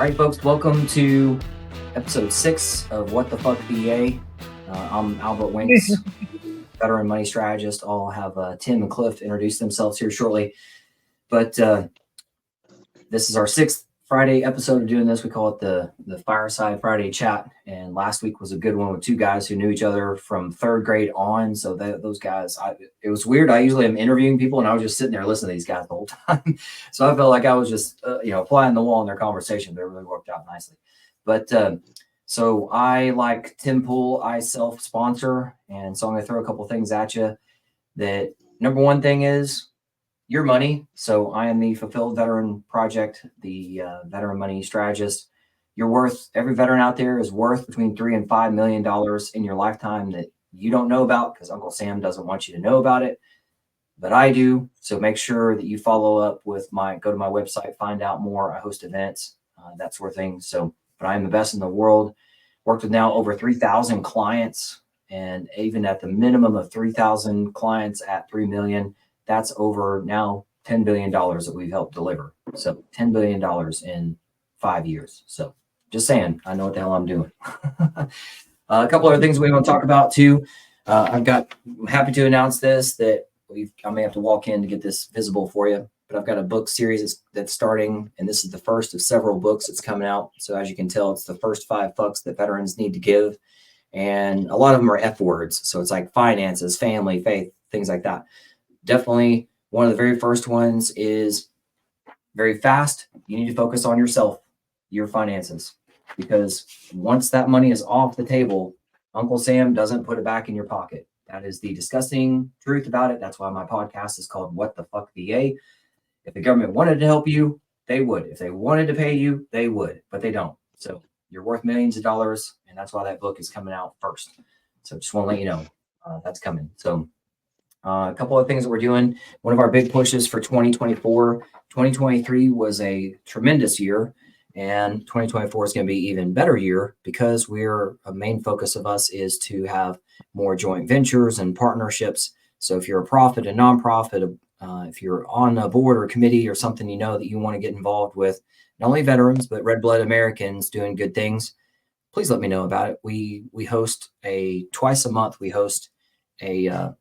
All right, folks, welcome to episode 6 of What the Fuck VA. I'm Albert Winks, veteran money strategist. I'll have Tim and Cliff introduce themselves here shortly. But this is our 6th Friday episode of doing this. We call it the Fireside Friday Chat. And last week was a good one with two guys who knew each other from 3rd grade on. So those guys, it was weird. I usually am interviewing people and I was just sitting there listening to these guys the whole time. So I felt like I was just, fly on the wall in their conversation, but it really worked out nicely. But so I, like Tim Pool, I self-sponsor. And so I'm going to throw a couple things at you. That number one thing is your money. So I am the Fulfilled Veteran Project, the veteran money strategist. You're worth, every veteran out there is worth between $3 and $5 million in your lifetime that you don't know about because Uncle Sam doesn't want you to know about it, but I do. So make sure that you follow up with go to my website, find out more. I host events, that sort of thing. So, but I am the best in the world. Worked with now over 3,000 clients, and even at the minimum of 3,000 clients at 3 million, that's over now $10 billion that we've helped deliver. So $10 billion in 5 years. So just saying, I know what the hell I'm doing. A couple other things we want to talk about too. I'm happy to announce this, that I may have to walk in to get this visible for you, but I've got a book series that's starting, and this is the first of several books that's coming out. So as you can tell, it's the first 5 fucks that veterans need to give. And a lot of them are F words. So it's like finances, family, faith, things like that. Definitely one of the very first ones is very fast. You need to focus on yourself, your finances, because once that money is off the table, Uncle Sam doesn't put it back in your pocket. That is the disgusting truth about it. That's why my podcast is called What the Fuck VA. If the government wanted to help you, they would. If they wanted to pay you, they would, but they don't. So you're worth millions of dollars, and that's why that book is coming out first. So just want to let you know that's coming. So a couple of things that we're doing. One of our big pushes for 2024. 2023 was a tremendous year, and 2024 is going to be even better year because a main focus of us is to have more joint ventures and partnerships. So if you're a profit, a nonprofit, if you're on a board or committee or something, that you want to get involved with, not only veterans, but red blood Americans doing good things, please let me know about it. We host twice a month, we host a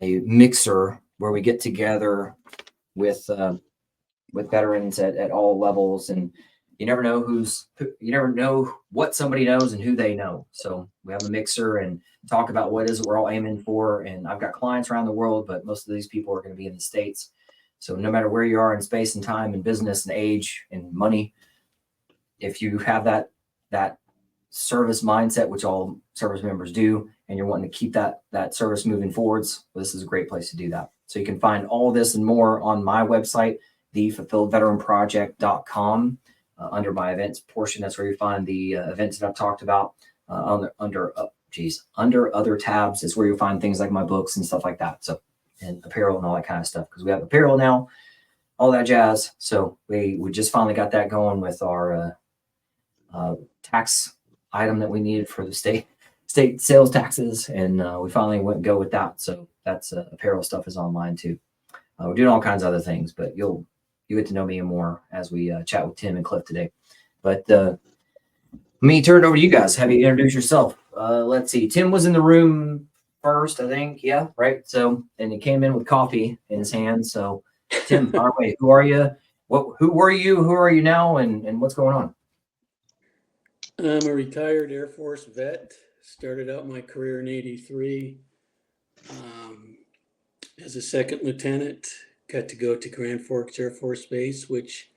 mixer where we get together with veterans at all levels, and you never know what somebody knows and who they know. So we have a mixer and talk about what is it we're all aiming for. And I've got clients around the world, but most of these people are going to be in the States. So no matter where you are in space and time and business and age and money, if you have that service mindset, which all service members do, and you're wanting to keep that service moving forwards, well, this is a great place to do that. So you can find all this and more on my website, thefulfilledveteranproject.com, under my events portion. That's where you find the events that I've talked about. Under other tabs is where you'll find things like my books and stuff like that. So, and apparel and all that kind of stuff, because we have apparel now, all that jazz. So we just finally got that going with our tax item that we needed for the state sales taxes, and we finally went and go with that. So that's apparel stuff is online too. We're doing all kinds of other things, but you get to know me more as we chat with Tim and Cliff today. But let me turn it over to you guys. Have you introduce yourself? Let's see. Tim was in the room first, I think. Yeah, right. So, and he came in with coffee in his hand. So, Tim, our way. Who are you? Who were you? Who are you now? And what's going on? I'm a retired Air Force vet. Started out my career in '83 as a second lieutenant. Got to go to Grand Forks Air Force Base, which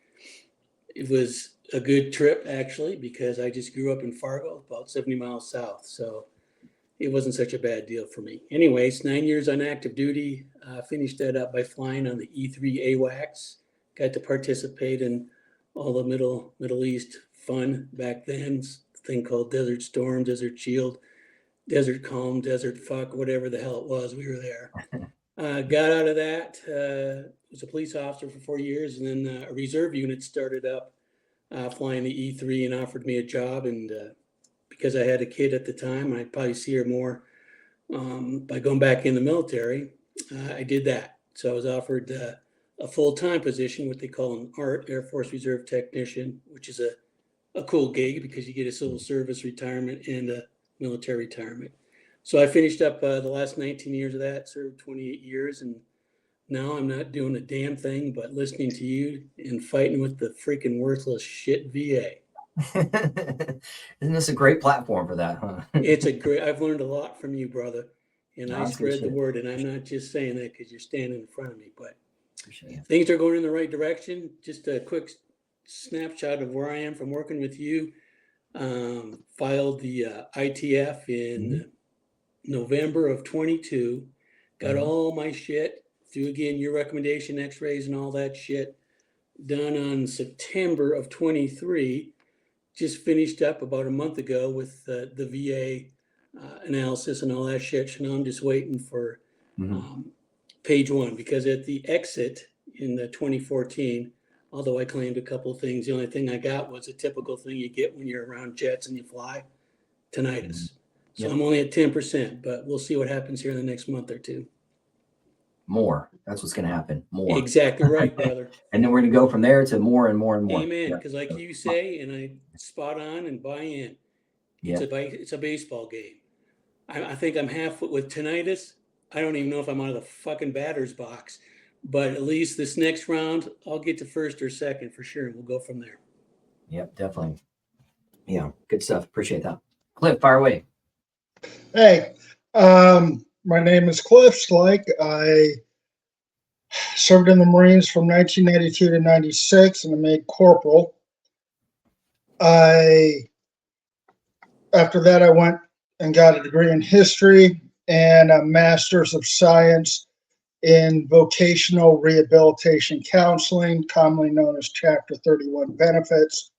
it was a good trip actually, because I just grew up in Fargo, about 70 miles south. So it wasn't such a bad deal for me. Anyways, 9 years on active duty. Finished that up by flying on the E3 AWACS. Got to participate in all the Middle East fun back then. Thing called Desert Storm, Desert Shield, Desert Calm, Desert Fuck, whatever the hell it was. We were there. Got out of that. Was a police officer for 4 years, and then a reserve unit started up flying the E3 and offered me a job. And because I had a kid at the time, I'd probably see her more by going back in the military. I did that. So I was offered a full-time position, what they call an ART, Air Force Reserve Technician, which is a a cool gig because you get a civil service retirement and a military retirement. So I finished up the last 19 years of that, served 28 years, and now I'm not doing a damn thing but listening to you and fighting with the freaking worthless shit VA. Isn't this a great platform for that, huh? It's a great, I've learned a lot from you, brother. And No, I that's good spread the shit. word, and I'm not just saying that because you're standing in front of me, but Appreciate it. things are going in the right direction. Just a quick snapshot of where I am from working with you. Filed the ITF in November of 22. Got all my shit through, again, your recommendation, x-rays and all that shit, done on September of 23. Just finished up about a month ago with the VA analysis and all that shit. So now I'm just waiting for page one, because at the exit in the 2014, although I claimed a couple of things, the only thing I got was a typical thing you get when you're around jets and you fly, tinnitus. So I'm only at 10%, but we'll see what happens here in the next month or two. More. That's what's going to happen. More. Exactly right, brother. And then we're going to go from there to more and more and more. Amen. Because like you say, and I spot on and buy in, it's a baseball game. I think I'm half with tinnitus. I don't even know if I'm out of the fucking batter's box, but at least this next round, I'll get to first or second for sure. We'll go from there. Yep, definitely. Yeah, good stuff. Appreciate that. Cliff, fire away. Hey, my name is Cliff Slake. I served in the Marines from 1992 to 96, and I made corporal. After that, I went and got a degree in history and a master's of science in vocational rehabilitation counseling, commonly known as Chapter 31 benefits.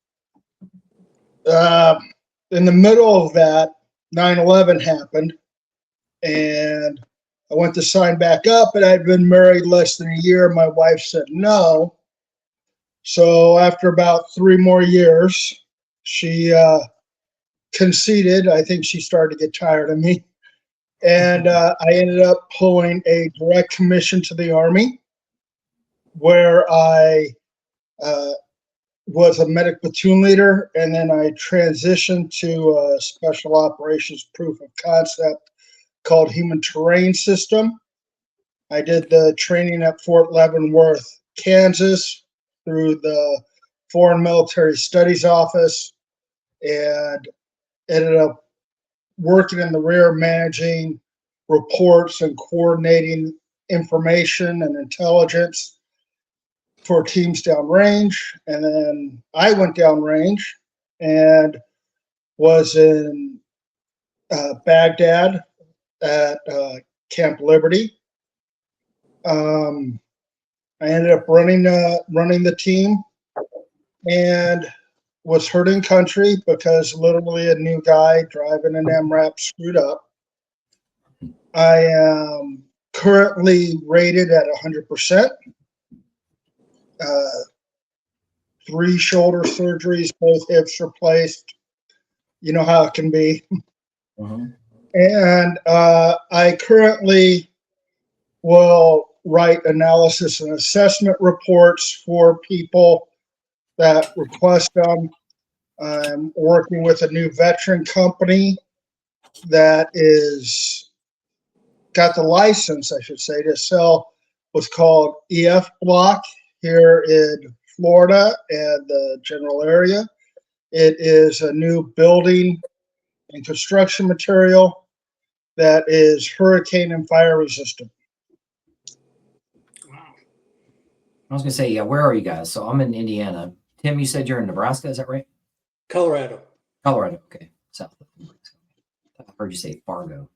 In the middle of that, 9/11 happened, and I went to sign back up, and I'd been married less than a year. My wife said no. So after about 3 more years, she conceded. I think she started to get tired of me. And I ended up pulling a direct commission to the Army, where I was a medic platoon leader, and then I transitioned to a special operations proof of concept called Human Terrain System. I did the training at Fort Leavenworth, Kansas, through the Foreign Military Studies Office, and ended up working in the rear, managing reports and coordinating information and intelligence for teams downrange. And then I went downrange and was in Baghdad at Camp Liberty. I ended up running the team and was hurting country because literally a new guy driving an MRAP screwed up. I am currently rated at 100%. 3 shoulder surgeries, both hips replaced. You know how it can be. And I currently will write analysis and assessment reports for people that request them. I'm working with a new veteran company that is got the license, I should say, to sell what's called EF block here in Florida and the general area. It is a new building and construction material that is hurricane and fire resistant. Wow. I was going to say, yeah, where are you guys? So I'm in Indiana. Tim, you said you're in Nebraska. Is that right? Colorado. Colorado. Okay. South. I heard you say Fargo.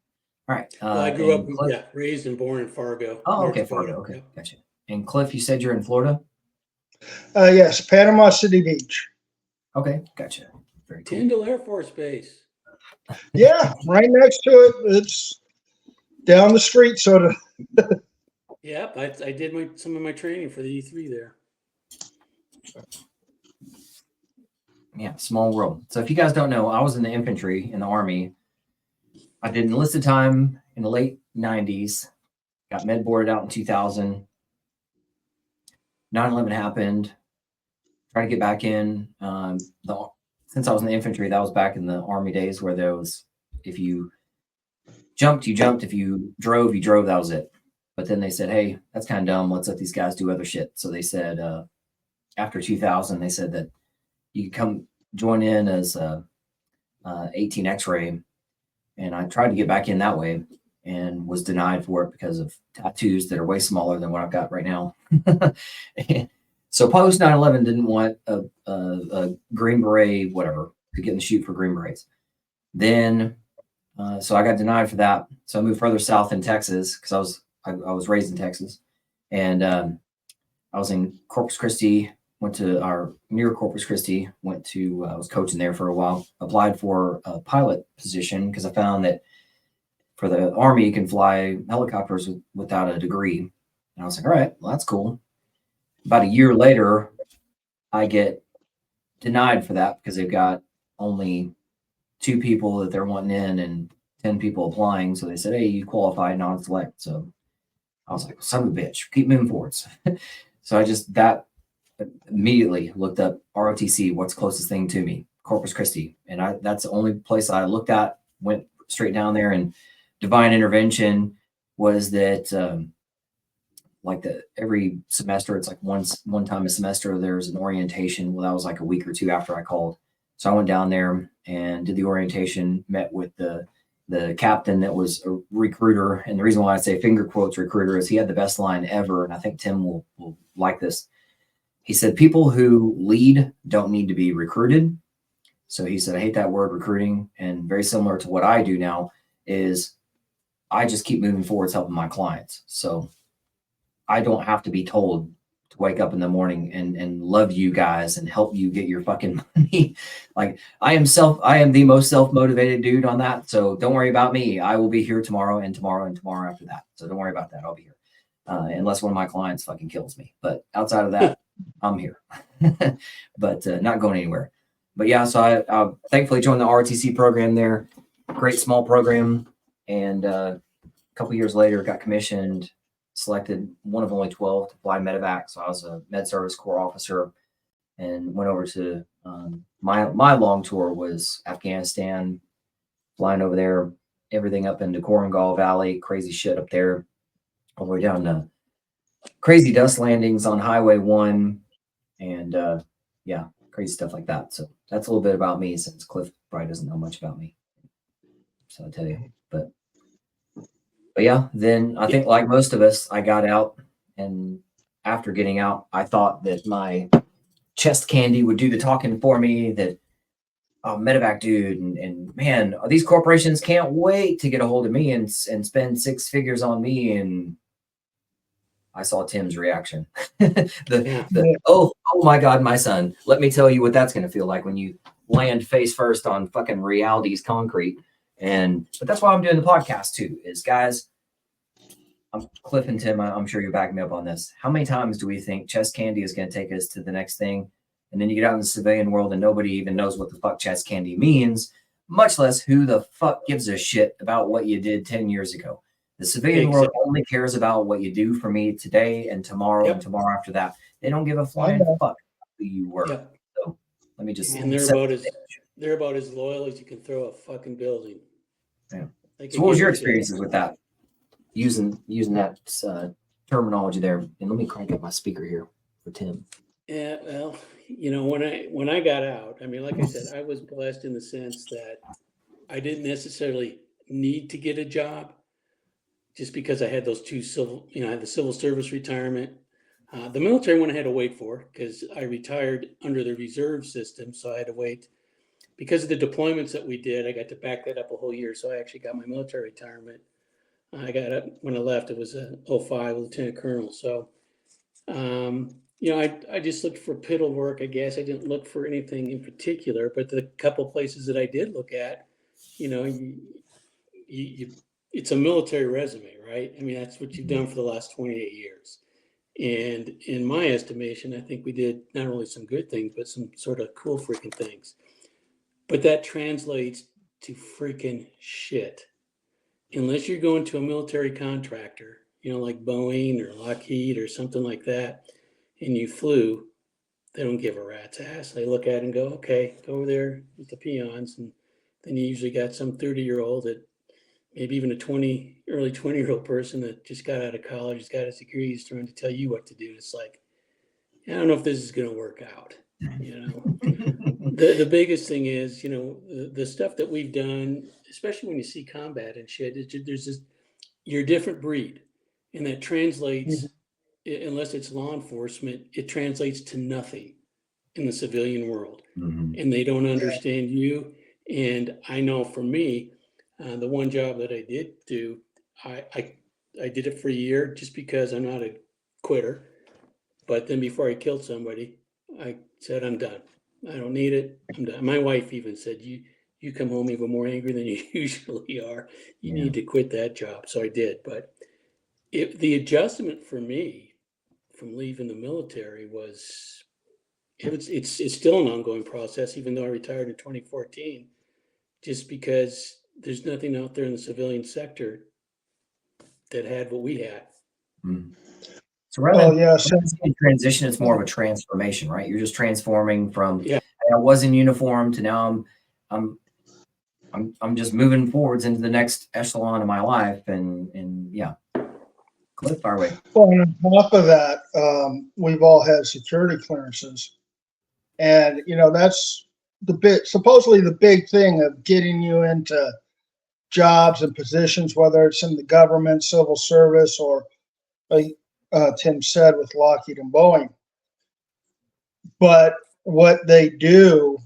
All right. Well, I grew up, raised and born in Fargo. Oh, okay. Fargo. Okay. Yep. Gotcha. And Cliff, you said you're in Florida? Yes, Panama City Beach. Okay. Gotcha. Very cool. Tyndall Air Force Base. Yeah, right next to it. It's down the street, sort of. Yep, I did some of my training for the E3 there. Yeah, small world. So if you guys don't know, I was in the infantry in the Army. I did enlisted time in the late 90s, got med boarded out in 2000. 9/11 happened, tried to get back in. The since I was in the infantry, that was back in the Army days where there was, if you jumped, you jumped. If you drove, you drove. That was it. But then they said, hey, that's kind of dumb. Let's let these guys do other shit. So they said, after 2000, they said that you could come join in as 18 X-ray. And I tried to get back in that way and was denied for it because of tattoos that are way smaller than what I've got right now. So post 9/11 didn't want a Green Beret, whatever, to get in the shoot for Green Berets. Then, so I got denied for that. So I moved further south in Texas because I was raised in Texas, and I was in Corpus Christi. Went to near Corpus Christi. I was coaching there for a while. Applied for a pilot position because I found that for the Army you can fly helicopters without a degree. And I was like, all right, well that's cool. About a year later, I get denied for that because they've got only 2 people that they're wanting in and 10 people applying. So they said, hey, you qualified, non-select. So I was like, son of a bitch, keep moving forwards. So I just immediately looked up ROTC, what's closest thing to me, Corpus Christi. And that's the only place I looked at, went straight down there. And divine intervention was that every semester, it's like one time a semester, there's an orientation. Well, that was like a week or 2 after I called. So I went down there and did the orientation, met with the captain that was a recruiter. And the reason why I say finger quotes recruiter is he had the best line ever. And I think Tim will like this. He said, people who lead don't need to be recruited. So he said, I hate that word recruiting. And very similar to what I do now is I just keep moving forwards, helping my clients. So I don't have to be told to wake up in the morning and love you guys and help you get your fucking money. Like I am the most self-motivated dude on that. So don't worry about me. I will be here tomorrow and tomorrow and tomorrow after that. So don't worry about that. I'll be here. Unless one of my clients fucking kills me. But outside of that, I'm here, but not going anywhere. But yeah, so I thankfully joined the ROTC program there. Great small program. And a couple years later, got commissioned, selected one of only 12 to fly medevac. So I was a med service corps officer and went over to my long tour was Afghanistan, flying over there, everything up into Korengal Valley, crazy shit up there, all the way down to crazy dust landings on Highway 1 and yeah, crazy stuff like that. So that's a little bit about me since Cliff probably doesn't know much about me. So I'll tell you, but yeah, then I think like most of us, I got out, and after getting out, I thought that my chest candy would do the talking for me, that medevac dude, and man, these corporations can't wait to get a hold of me and spend 6 figures on me. And I saw Tim's reaction. Oh my God, my son, let me tell you what that's going to feel like when you land face first on fucking reality's concrete. But that's why I'm doing the podcast too, is guys, I'm Cliff and Tim, I'm sure you're backing me up on this. How many times do we think chest candy is going to take us to the next thing? And then you get out in the civilian world and nobody even knows what the fuck chest candy means, much less who the fuck gives a shit about what you did 10 years ago. The civilian world only cares about what you do for me today and tomorrow and tomorrow after that. They don't give a flying fuck who you were. So let me just. And they're about as loyal as you can throw a fucking building. Yeah. So what was your experiences with that? Using that terminology there. And let me crank up my speaker here for Tim. Yeah, well, when I got out, I mean, like I said, I was blessed in the sense that I didn't necessarily need to get a job just because I had those 2 civil, I had the civil service retirement. The military one I had to wait for because I retired under the reserve system. So I had to wait because of the deployments that we did. I got to back that up a whole year. So I actually got my military retirement. I got it when I left. It was a 05 lieutenant colonel. So, I just looked for piddle work. I guess I didn't look for anything in particular, but the couple places that I did look at, it's a military resume, right? I mean, that's what you've done for the last 28 years. And in my estimation, I think we did not only some good things, but some sort of cool freaking things. But that translates to freaking shit. Unless you're going to a military contractor, like Boeing or Lockheed or something like that, and you flew, they don't give a rat's ass. They look at it and go, okay, go over there with the peons. And then you usually got some 30-year-old that maybe even a early 20-year-old person that just got out of college, has got his degrees, trying to tell you what to do. It's like, I don't know if this is going to work out. The biggest thing is, the stuff that we've done, especially when you see combat and shit, there's this, you're a different breed, and that translates, unless it's law enforcement, it translates to nothing in the civilian world, and they don't understand you. And I know for me, the one job that I did do, I did it for a year just because I'm not a quitter. But then before I killed somebody, I said, I'm done. I don't need it. I'm done. My wife even said, you come home even more angry than you usually are. You need to quit that job. So I did. But the adjustment for me from leaving the military was, it's still an ongoing process, even though I retired in 2014, just because there's nothing out there in the civilian sector that had what we had. So rather than transition, it's more of a transformation, right? You're just transforming from I was in uniform to now I'm just moving forwards into the next echelon of my life, and yeah. Cliff, fire away. Well, and on top of that, we've all had security clearances, and that's supposedly the big thing of getting you into jobs and positions, whether it's in the government, civil service, or Tim said with Lockheed and Boeing. But what they do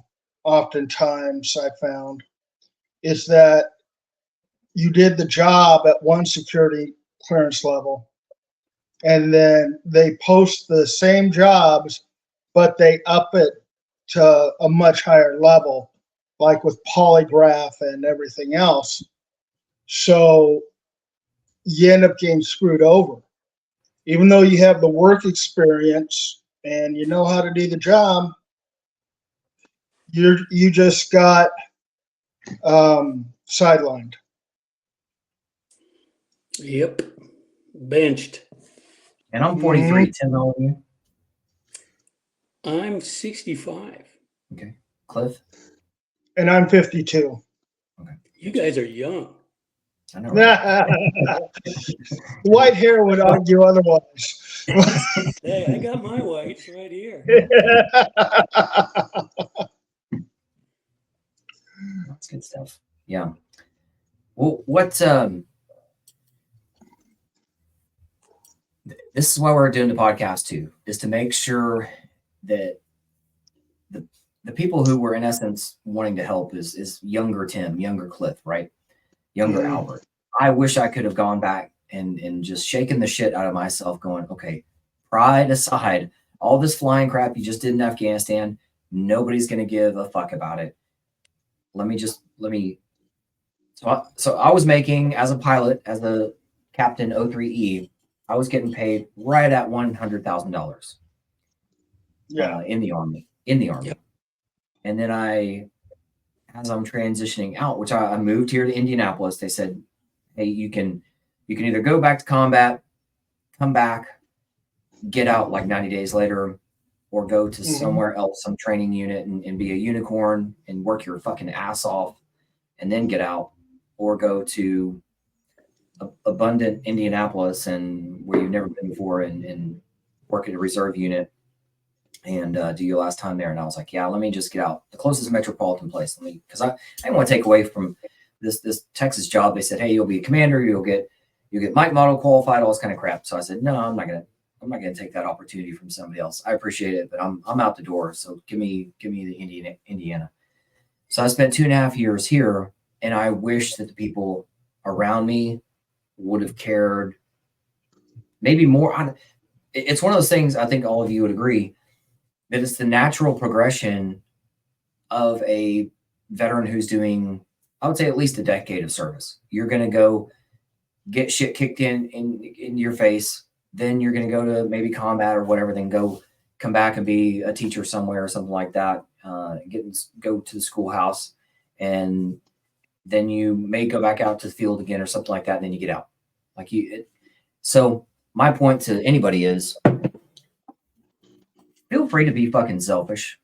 oftentimes, I found, is that you did the job at one security clearance level, and then they post the same jobs, but they up it to a much higher level, like with polygraph and everything else. So you end up getting screwed over. Even though you have the work experience and you know how to do the job, you just got sidelined. Yep. Benched. And I'm 43. Tim, how old are you? I'm 65. Okay. Cliff? And I'm 52. Okay. You guys are young. I know. Right? White hair would argue otherwise. Hey, I got my whites right here. That's good stuff. Yeah. Well, this is why we're doing the podcast too, is to make sure that the people who were in essence wanting to help is younger Tim, younger Cliff, right? Younger Albert. I wish I could have gone back and just shaken the shit out of myself, going, okay, pride aside, all this flying crap you just did in Afghanistan, nobody's going to give a fuck about it. So I was making, as a pilot, as a Captain 03E, I was getting paid right at $100,000 in the Army. Yep. And then as I'm transitioning out, which I moved here to Indianapolis, they said, hey, you can either go back to combat, come back, get out like 90 days later, or go to somewhere else, some training unit and be a unicorn and work your fucking ass off and then get out, or go to abundant Indianapolis and where you've never been before and work at a reserve unit and do your last time there. And I was like, yeah, let me just get out the closest metropolitan place. Because I didn't want to take away from this Texas job. They said, hey, you'll be a commander, you'll get Mike model qualified, all this kind of crap. So I said, no, I'm not gonna take that opportunity from somebody else. I appreciate it, but I'm out the door. So give me the Indiana. So I spent 2.5 years here, and I wish that the people around me would have cared maybe more. It's one of those things, I think all of you would agree, that it's the natural progression of a veteran who's doing, I would say, at least a decade of service. You're going to go get shit kicked in your face. Then you're going to go to maybe combat or whatever, then come back and be a teacher somewhere or something like that. Go to the schoolhouse, and then you may go back out to the field again or something like that. And then you get out. So my point to anybody is, feel free to be fucking selfish.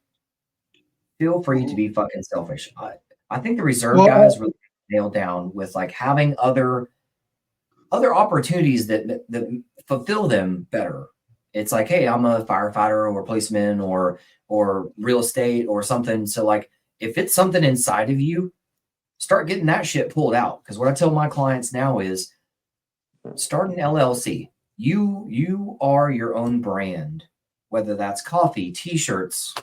Feel free to be fucking selfish. I think the reserve guys really nailed down with like having other opportunities that fulfill them better. It's like, hey, I'm a firefighter or policeman or real estate or something. So like, if it's something inside of you, start getting that shit pulled out. Because what I tell my clients now is, start an LLC. You are your own brand, whether that's coffee, t-shirts,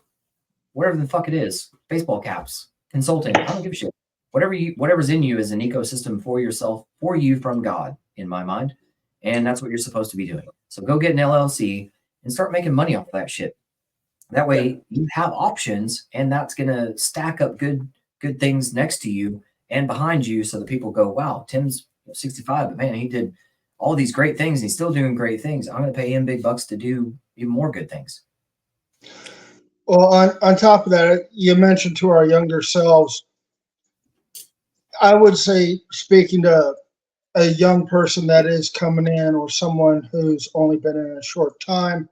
whatever the fuck it is, baseball caps, consulting. I don't give a shit. Whatever's in you is an ecosystem for yourself, for you from God, in my mind. And that's what you're supposed to be doing. So go get an LLC and start making money off of that shit. That way you have options, and that's gonna stack up good things next to you and behind you, so that people go, wow, Tim's 65, but man, he did all these great things. And he's still doing great things. I'm gonna pay him big bucks to do even more good things. Well, on top of that, you mentioned to our younger selves, I would say, speaking to a young person that is coming in or someone who's only been in a short time,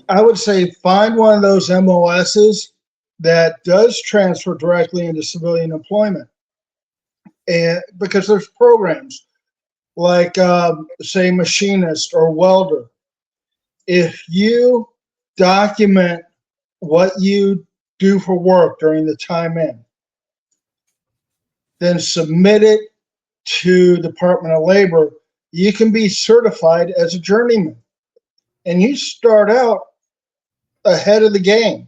I would say find one of those MOSs that does transfer directly into civilian employment. And because there's programs like, say, machinist or welder. If you document what you do for work during the time in, then submit it to Department of Labor, you can be certified as a journeyman. And you start out ahead of the game.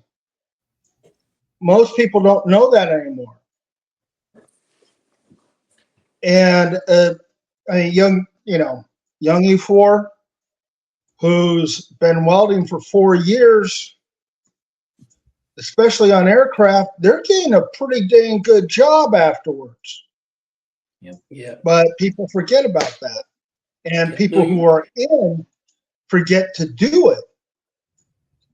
Most people don't know that anymore. And a young E4 who's been welding for 4 years, especially on aircraft, they're getting a pretty dang good job afterwards. Yeah. But people forget about that. And people who are in forget to do it.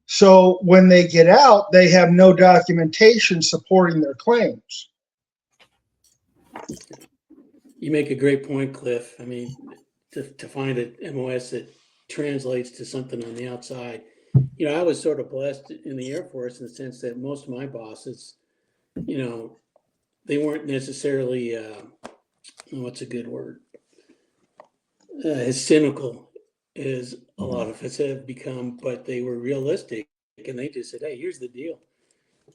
So when they get out, they have no documentation supporting their claims. You make a great point, Cliff. I mean, to find a MOS that translates to something on the outside. You know, I was sort of blessed in the Air Force in the sense that most of my bosses, you know, they weren't necessarily, what's a good word? As cynical as a lot of us have become, but they were realistic, and they just said, hey, here's the deal.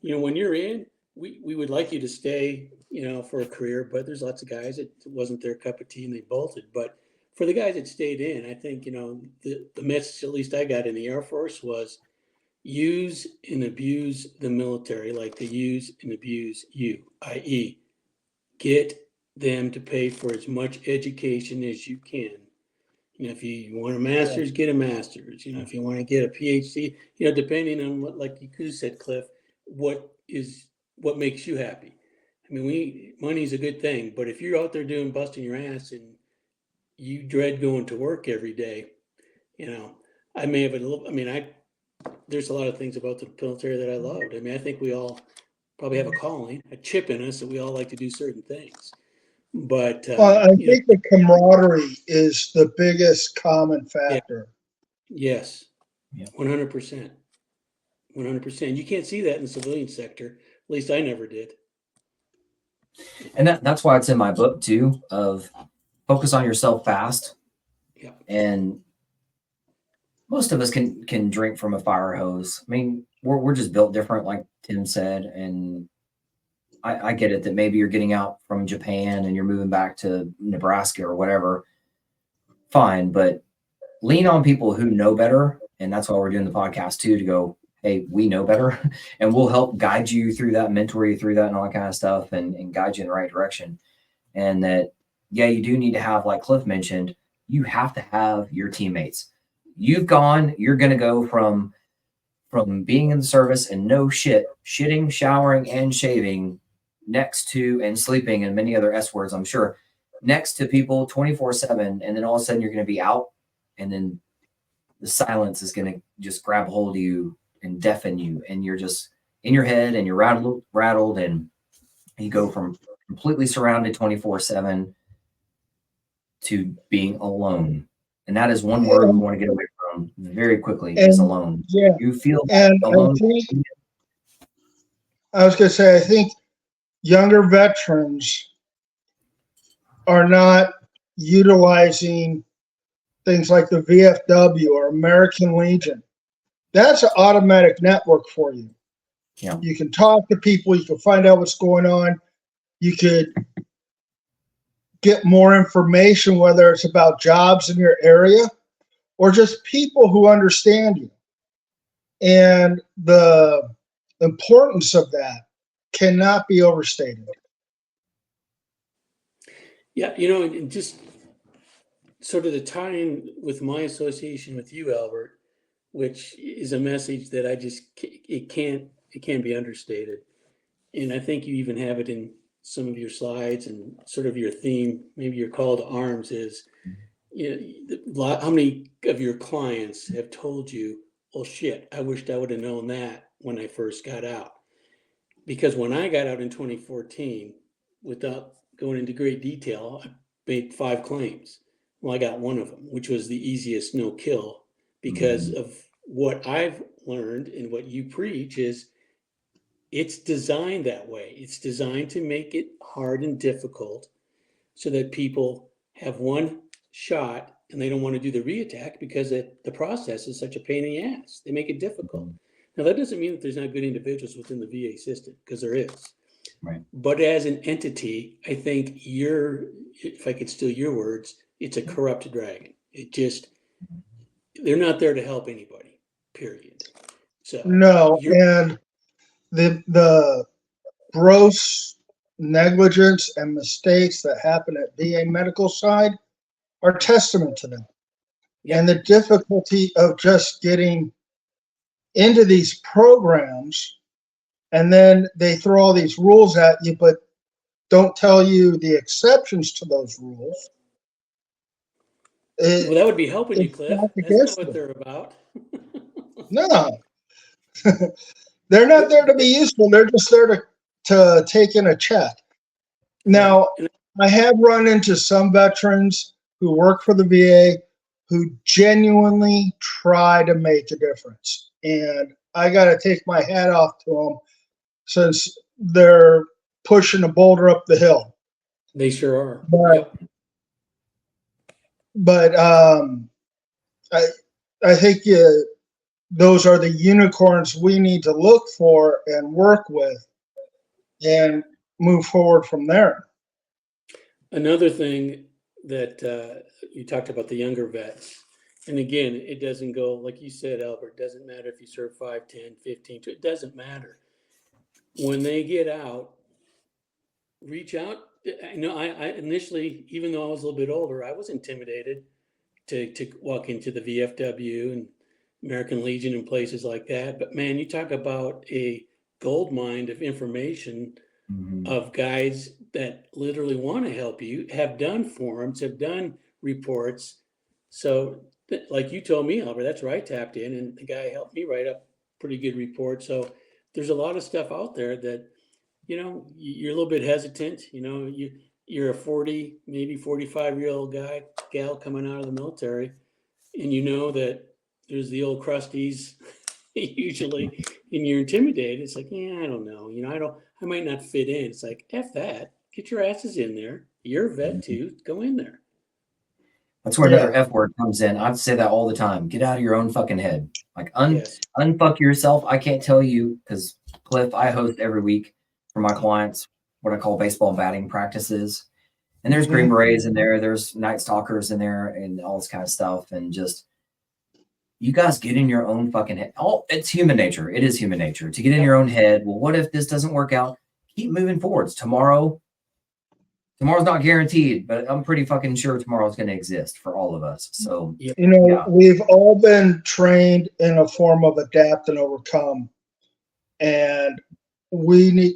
You know, when you're in, we would like you to stay, you know, for a career, but there's lots of guys that it wasn't their cup of tea and they bolted. But for the guys that stayed in, I think, you know, the message, at least I got in the Air Force, was use and abuse the military like they use and abuse you, i.e., get them to pay for as much education as you can. You know, if you want a master's, get a master's. You know, if you want to get a PhD, you know, depending on what, like you said, Cliff, what makes you happy. I mean, money's a good thing, but if you're out there busting your ass and you dread going to work every day, you know, I may have a little, I mean, there's a lot of things about the military that I loved. I mean, I think we all probably have a calling, a chip in us that we all like to do certain things. But I think the camaraderie is the biggest common factor. Yes, 100%. 100%. You can't see that in the civilian sector. At least I never did. And that's why it's in my book too, of focus on yourself fast. Yeah. And most of us can drink from a fire hose. I mean, we're just built different, like Tim said. And I get it that maybe you're getting out from Japan and you're moving back to Nebraska or whatever. Fine, but lean on people who know better. And that's why we're doing the podcast too, to go, hey, we know better, and we'll help guide you through that, mentor you through that and all that kind of stuff, and guide you in the right direction. And that, yeah, you do need to have, like Cliff mentioned, you have to have your teammates. You're going to go from being in the service and no shit, shitting, showering, and shaving next to, and sleeping, and many other S words, I'm sure, next to people 24/7. And then all of a sudden you're going to be out, and then the silence is going to just grab hold of you and deafen you. And you're just in your head and you're rattled, and you go from completely surrounded 24/7 to being alone. And that is one word we want to get away from. alone very quickly And is alone. yeah, You feel and alone. I was going to say, I think younger veterans are not utilizing things like the VFW or American Legion. That's an automatic network for you. Yeah. You can talk to people, you can find out what's going on, you could get more information, whether it's about jobs in your area or just people who understand you. And the importance of that cannot be overstated. Yeah, and just sort of the tie-in with my association with you, Albert, which is a message that it can't be understated. And I think you even have it in some of your slides and sort of your theme, maybe your call to arms is, how many of your clients have told you, well, shit, I wished I would have known that when I first got out. Because when I got out in 2014, without going into great detail, I made 5 claims. Well, I got one of them, which was the easiest no kill, because of what I've learned and what you preach is it's designed that way. It's designed to make it hard and difficult so that people have one shot and they don't want to do the reattack because the process is such a pain in the ass. They make it difficult. Now, that doesn't mean that there's not good individuals within the VA system, because there is. Right. But as an entity, I think if I could steal your words, it's a corrupt dragon. They're not there to help anybody, period. So No, and the gross negligence and mistakes that happen at VA medical side are testament to them. Yep. And the difficulty of just getting into these programs, and then they throw all these rules at you, but don't tell you the exceptions to those rules. Well, that would be helping you, Cliff. That's not what they're about. No. They're not there to be useful. They're just there to take in a check. Now, I have run into some veterans who work for the VA who genuinely try to make a difference. And I got to take my hat off to them, since they're pushing a boulder up the hill. They sure are. But I think those are the unicorns we need to look for and work with and move forward from there. Another thing that you talked about, the younger vets. And again, it doesn't go, like you said, Albert, it doesn't matter if you serve 5, 10, 15, it doesn't matter. When they get out, reach out. I initially, even though I was a little bit older, I was intimidated to walk into the VFW and American Legion and places like that. But man, you talk about a gold mine of information of guys that literally want to help you, have done forums, have done reports. So like you told me, Albert, that's where I tapped in, and the guy helped me write up a pretty good report. So there's a lot of stuff out there that, you're a little bit hesitant, you're a 40, maybe 45-year-old gal coming out of the military, and you know that there's the old crusties usually, and you're intimidated. It's like, I don't know, I might not fit in. It's like, F that, get your asses in there. You're a vet too, go in there. That's where another F word comes in. I say that all the time. Get out of your own fucking head. Like unfuck yourself. I can't tell you, because Cliff, I host every week for my clients what I call baseball batting practices. And there's Green Berets in there, there's Night Stalkers in there, and all this kind of stuff. And just, you guys get in your own fucking head. It's human nature. It is human nature to get in your own head. Well, what if this doesn't work out? Keep moving forwards. Tomorrow's not guaranteed, but I'm pretty fucking sure tomorrow's going to exist for all of us. So, we've all been trained in a form of adapt and overcome. And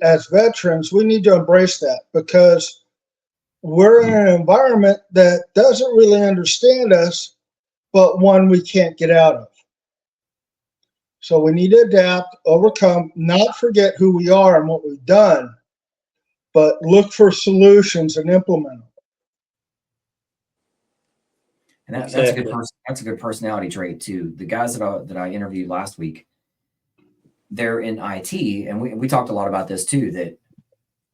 as veterans, we need to embrace that, because we're in an environment that doesn't really understand us, but one we can't get out of. So we need to adapt, overcome, not forget who we are and what we've done, but look for solutions and implement them. And that's Exactly. that's a good personality trait too. The guys that I interviewed last week, they're in IT, and we talked a lot about this too, that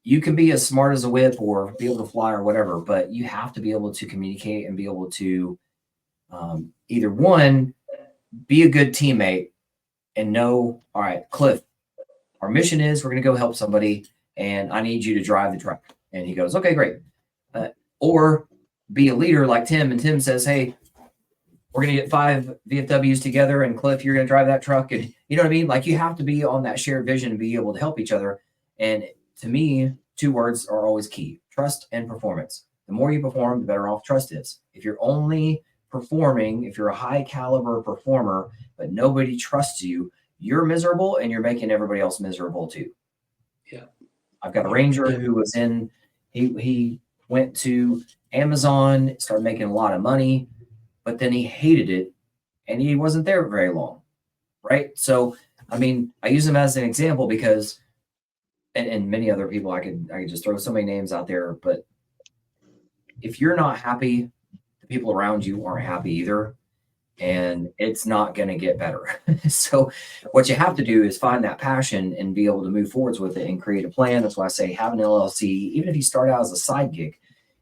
you can be as smart as a whip or be able to fly or whatever, but you have to be able to communicate and be able to either one, be a good teammate and know, all right, Cliff, our mission is we're going to go help somebody and I need you to drive the truck. And he goes, okay, great. Or be a leader like Tim, and Tim says, hey, we're going to get 5 VFWs together and Cliff, you're going to drive that truck. And you know what I mean? Like you have to be on that shared vision and be able to help each other. And to me, 2 words are always key: trust and performance. The more you perform, the better off trust is. If you're only performing, if you're a high caliber performer, but nobody trusts you, you're miserable and you're making everybody else miserable too. Yeah. I've got a ranger who was he went to Amazon, started making a lot of money, but then he hated it and he wasn't there very long. Right. So, I mean, I use him as an example because, and many other people, I could just throw so many names out there, but if you're not happy, the people around you aren't happy either. And it's not going to get better. So what you have to do is find that passion and be able to move forwards with it and create a plan. That's why I say have an LLC. Even if you start out as a side gig,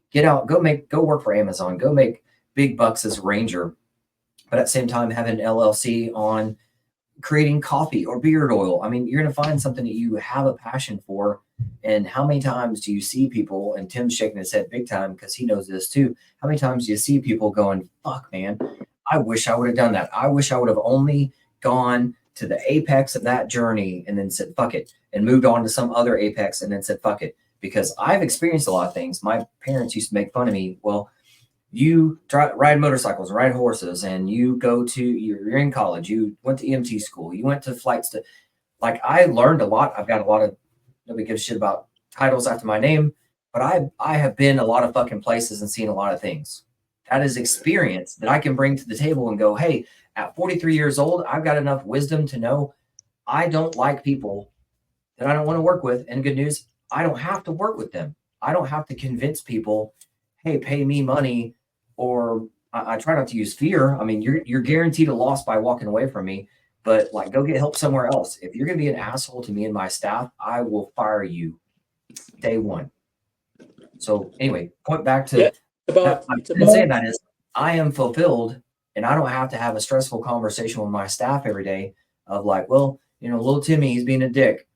get out, go work for Amazon, go make big bucks as a ranger. But at the same time, have an LLC on creating coffee or beard oil. I mean, you're going to find something that you have a passion for. And how many times do you see people, and Tim's shaking his head big time because he knows this too. How many times do you see people going, fuck, man, I wish I would have done that. I wish I would have only gone to the apex of that journey and then said, fuck it, and moved on to some other apex and then said, fuck it. Because I've experienced a lot of things. My parents used to make fun of me. Well, you ride motorcycles and ride horses and you go to, you're in college, you went to EMT school, you went to flights to, like, I learned a lot. I've got a lot of, nobody gives a shit about titles after my name, but I have been a lot of fucking places and seen a lot of things. That is experience that I can bring to the table and go, hey, at 43 years old, I've got enough wisdom to know I don't like people that I don't want to work with. And good news, I don't have to work with them. I don't have to convince people, hey, pay me money. Or I try not to use fear. I mean, you're guaranteed a loss by walking away from me, but like, go get help somewhere else. If you're going to be an asshole to me and my staff, I will fire you day one. So anyway, point back to saying that is I am fulfilled and I don't have to have a stressful conversation with my staff every day of like, well, you know, little Timmy, he's being a dick.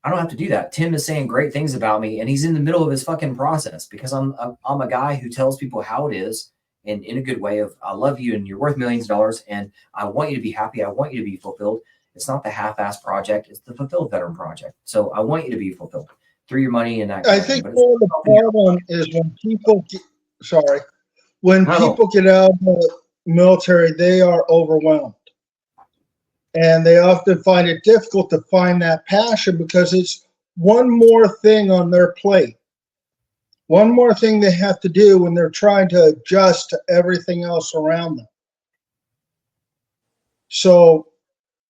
I don't have to do that. Tim is saying great things about me and he's in the middle of his fucking process because I'm a guy who tells people how it is. And in a good way of, I love you and you're worth millions of dollars and I want you to be happy. I want you to be fulfilled. It's not the half-ass project. It's the fulfilled veteran project. So I want you to be fulfilled through your money and that. I think the problem is when people get out of the military, they are overwhelmed. And they often find it difficult to find that passion because it's one more thing on their plate. One more thing they have to do when they're trying to adjust to everything else around them. So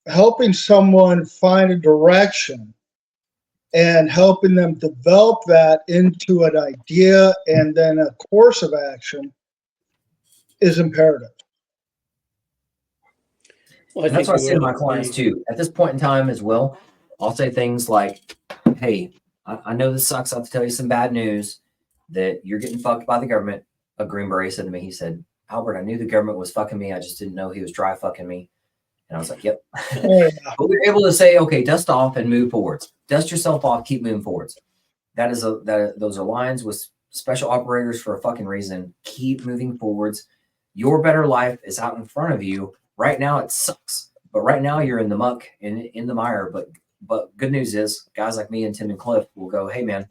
helping someone find a direction and helping them develop that into an idea and then a course of action is imperative. Well, that's what I say to my clients too. At this point in time as well, I'll say things like, hey, I know this sucks. I have to tell you some bad news that you're getting fucked by the government. A Green Beret said to me, he said, Albert, I knew the government was fucking me. I just didn't know he was dry fucking me. And I was like, yep. But we were able to say, okay, dust off and move forwards. Dust yourself off, keep moving forwards. Those are lines with special operators for a fucking reason. Keep moving forwards. Your better life is out in front of you. Right now it sucks. But right now you're in the muck, in the mire. But good news is guys like me and Tim and Cliff will go, hey man,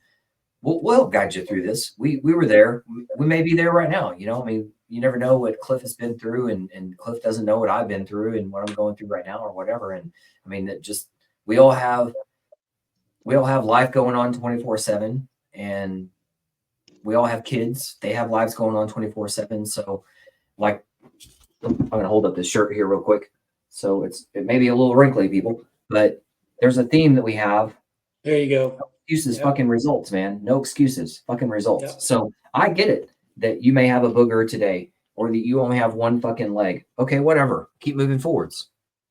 we'll help guide you through this. We were there. We may be there right now. You know, I mean, you never know what Cliff has been through and Cliff doesn't know what I've been through and what I'm going through right now or whatever. And I mean, that just, we all have life going on 24/7 and we all have kids. They have lives going on 24/7. So like, I'm going to hold up this shirt here real quick. So it may be a little wrinkly, people, but there's a theme that we have. There you go. Excuses, fucking results, man. No excuses, fucking results. Yep. So I get it that you may have a booger today or that you only have one fucking leg. Okay, whatever. Keep moving forwards.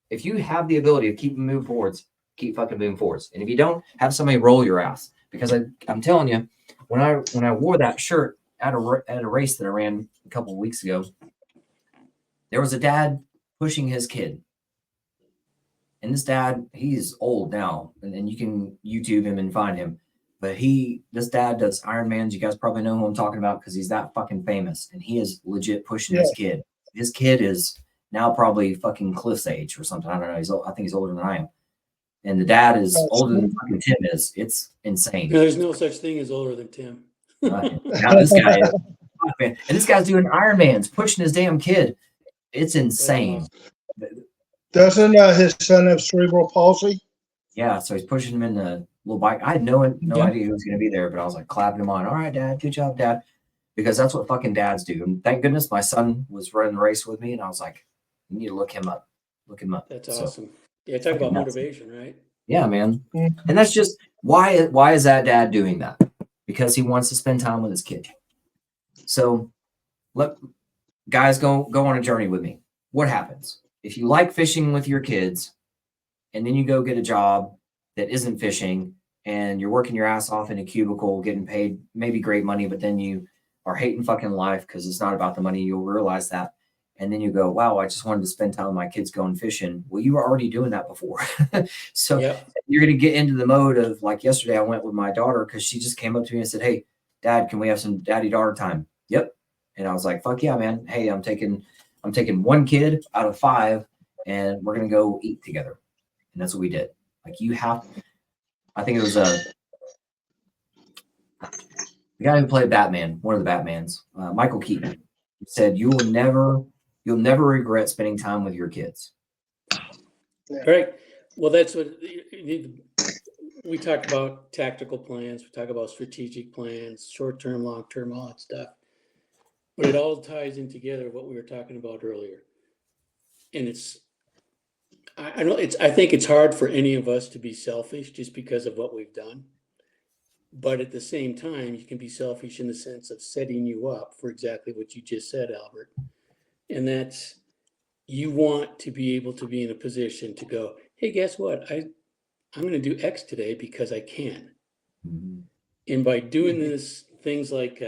If you have the ability to keep moving forwards, keep fucking moving forwards. And if you don't, have somebody roll your ass. Because I'm telling you, when I wore that shirt at a race that I ran a couple of weeks ago, there was a dad pushing his kid. And this dad, he's old now, and you can YouTube him and find him. But this dad does Ironmans. You guys probably know who I'm talking about because he's that fucking famous, and he is legit pushing his kid. His kid is now probably fucking Cliff's age or something. I don't know. I think he's older than I am. And the dad is older than fucking Tim is. It's insane. No, there's no such thing as older than Tim. Now this guy is, and this guy's doing Ironmans, pushing his damn kid. It's insane. Doesn't his son have cerebral palsy? Yeah, so he's pushing him in the little bike. I had no idea who was going to be there, but I was like clapping him on. All right, Dad, good job, Dad, because that's what fucking dads do. And thank goodness my son was running the race with me, and I was like, you need to look him up. Look him up. That's awesome. Yeah, talk about motivation, right? Yeah, man. And that's just why is that dad doing that? Because he wants to spend time with his kid. So let guys go on a journey with me. What happens? If you like fishing with your kids and then you go get a job that isn't fishing and you're working your ass off in a cubicle, getting paid maybe great money, but then you are hating fucking life because it's not about the money, you'll realize that. And then you go, wow, I just wanted to spend time with my kids going fishing. Well, you were already doing that before. So you're going to get into the mode of like yesterday, I went with my daughter because she just came up to me and said, hey, Dad, can we have some daddy-daughter time? Yep. And I was like, fuck yeah, man. Hey, I'm taking one kid out of 5 and we're going to go eat together. And that's what we did. Like I think it was the guy who played Batman, one of the Batmans, Michael Keaton, said, you'll never regret spending time with your kids. Right. Well, that's what we talk about, tactical plans. We talk about strategic plans, short-term, long-term, all that stuff. But it all ties in together what we were talking about earlier. And I think it's hard for any of us to be selfish just because of what we've done. But at the same time, you can be selfish in the sense of setting you up for exactly what you just said, Albert. And that's, you want to be able to be in a position to go, hey, guess what? I'm going to do X today because I can. Mm-hmm. And by doing this, things like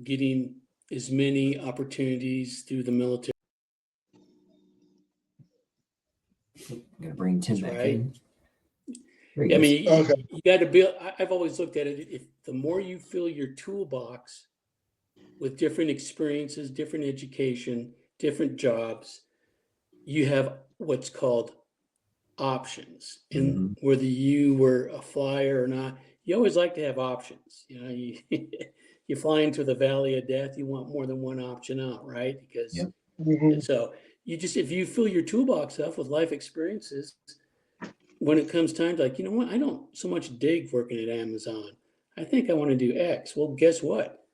getting as many opportunities through the military. I'm going to bring Tim back in. I mean, you got to build. I've always looked at it. If the more you fill your toolbox with different experiences, different education, different jobs, you have what's called options. And whether you were a flyer or not, you always like to have options. You know, you fly into the valley of death, you want more than one option out, right? Because so if you fill your toolbox up with life experiences, when it comes time to like, you know what, I don't so much dig working at Amazon. I think I want to do X. Well, guess what?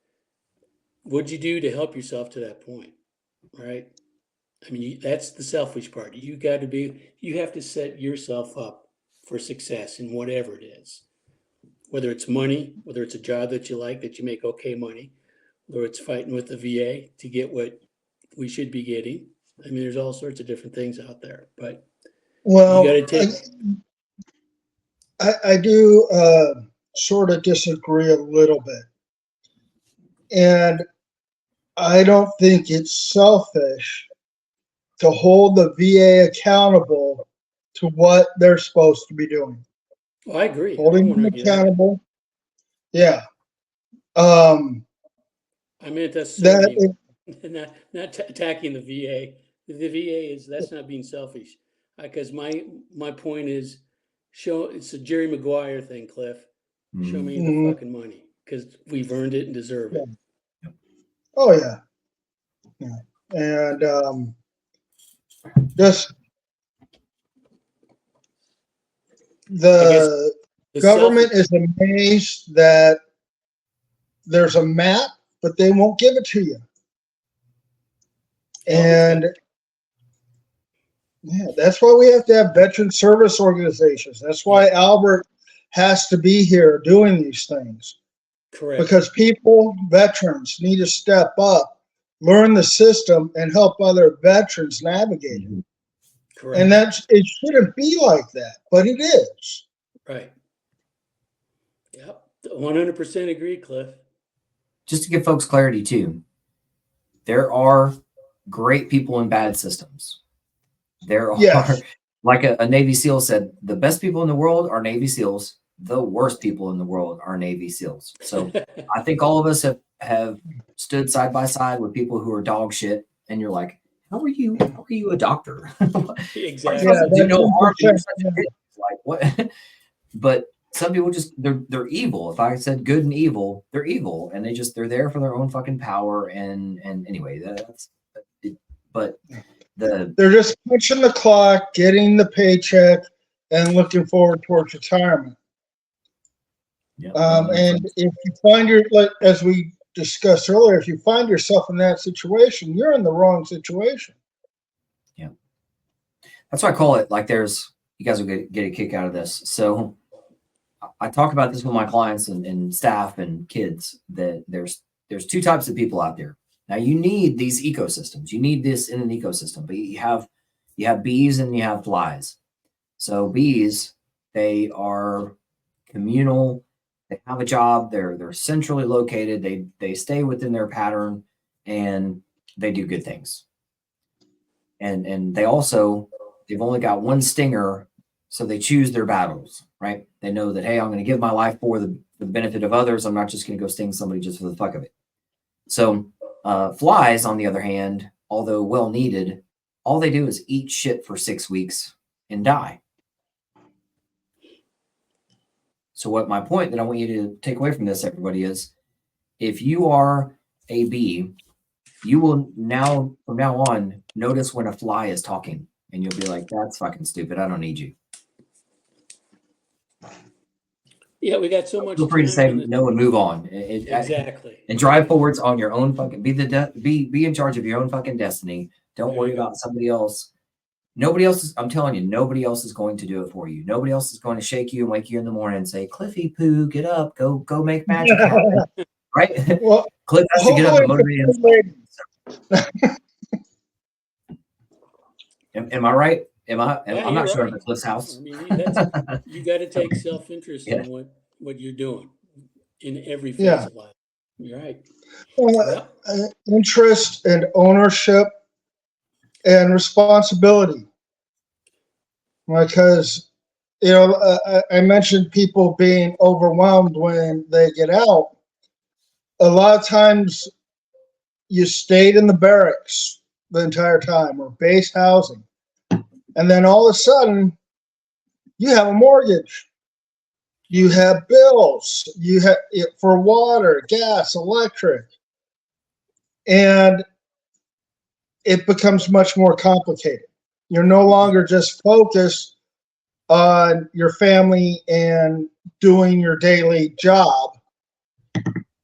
What'd you do to help yourself to that point, right? I mean, that's the selfish part. You have to set yourself up for success in whatever it is. Whether it's money, whether it's a job that you like, that you make okay money, whether it's fighting with the VA to get what we should be getting. I mean, there's all sorts of different things out there, but well, you got to take. I do sort of disagree a little bit. And I don't think it's selfish to hold the VA accountable to what they're supposed to be doing. Well, I agree. Holding them accountable. Yeah. I meant that's not attacking the VA. The VA that's not being selfish. Because my point is, it's a Jerry Maguire thing, Cliff. Show me the fucking money because we've earned it and deserve it. Oh yeah. And just the government is amazed that there's a map, but they won't give it to you. And yeah, that's why we have to have veteran service organizations. That's why Albert has to be here doing these things. Correct. Because veterans need to step up learn the system, and help other veterans navigate it. Correct. And it shouldn't be like that, but it is. Right. Yep. 100% agree, Cliff. Just to give folks clarity too, there are great people in bad systems. There are, Yes. like a Navy SEAL said, the best people in the world are Navy SEALs. The worst people in the world are Navy SEALs. So I think all of us have stood side by side with people who are dog shit, and you're like, how are you a doctor? Exactly. Yeah, do no harm. that's Like what? But some people just they're evil. If I said good and evil, they're evil, and they're there for their own fucking power. And anyway, that's it. But they're just punching the clock, getting the paycheck, and looking forward towards retirement. yeah, And if you find as we discussed earlier, if you find yourself in that situation, you're in the wrong situation. yeah, that's why I call it like you guys will get a kick out of this. So I talk about this with my clients and staff and kids that there's two types of people out there. Now you need these ecosystems. You need this in an ecosystem, but you have bees and you have flies. So bees, they are communal. They have a job. They're centrally located. They stay within their pattern, and they do good things. And they've only got one stinger, so they choose their battles, right? They know that, hey, I'm going to give my life for the benefit of others. I'm not just going to go sting somebody just for the fuck of it. So flies, on the other hand, although well needed, all they do is eat shit for 6 weeks and die. So what my point that I want you to take away from this, everybody, is if you are a bee, you will now, from now on, notice when a fly is talking, and you'll be like, that's fucking stupid. I don't need you. Yeah, we got so much. Feel free to say no and move on. Exactly. And drive forwards on your own fucking, be in charge of your own fucking destiny. Don't worry about somebody else. Nobody else is, I'm telling you, nobody else is going to do it for you. Nobody else is going to shake you and wake you in the morning and say, Cliffy Poo, get up, go make magic happen. Right? Well, Cliff has to get up and motivate himself. Am I right? I'm not sure if it's Cliff's house. I mean, you got to take self-interest in what you're doing in every phase of life. You're right. Interest and ownership and responsibility. Because, I mentioned people being overwhelmed when they get out. A lot of times you stayed in the barracks the entire time, or base housing. And then all of a sudden you have a mortgage. You have bills. You have for water, gas, electric. And it becomes much more complicated. You're no longer just focused on your family and doing your daily job.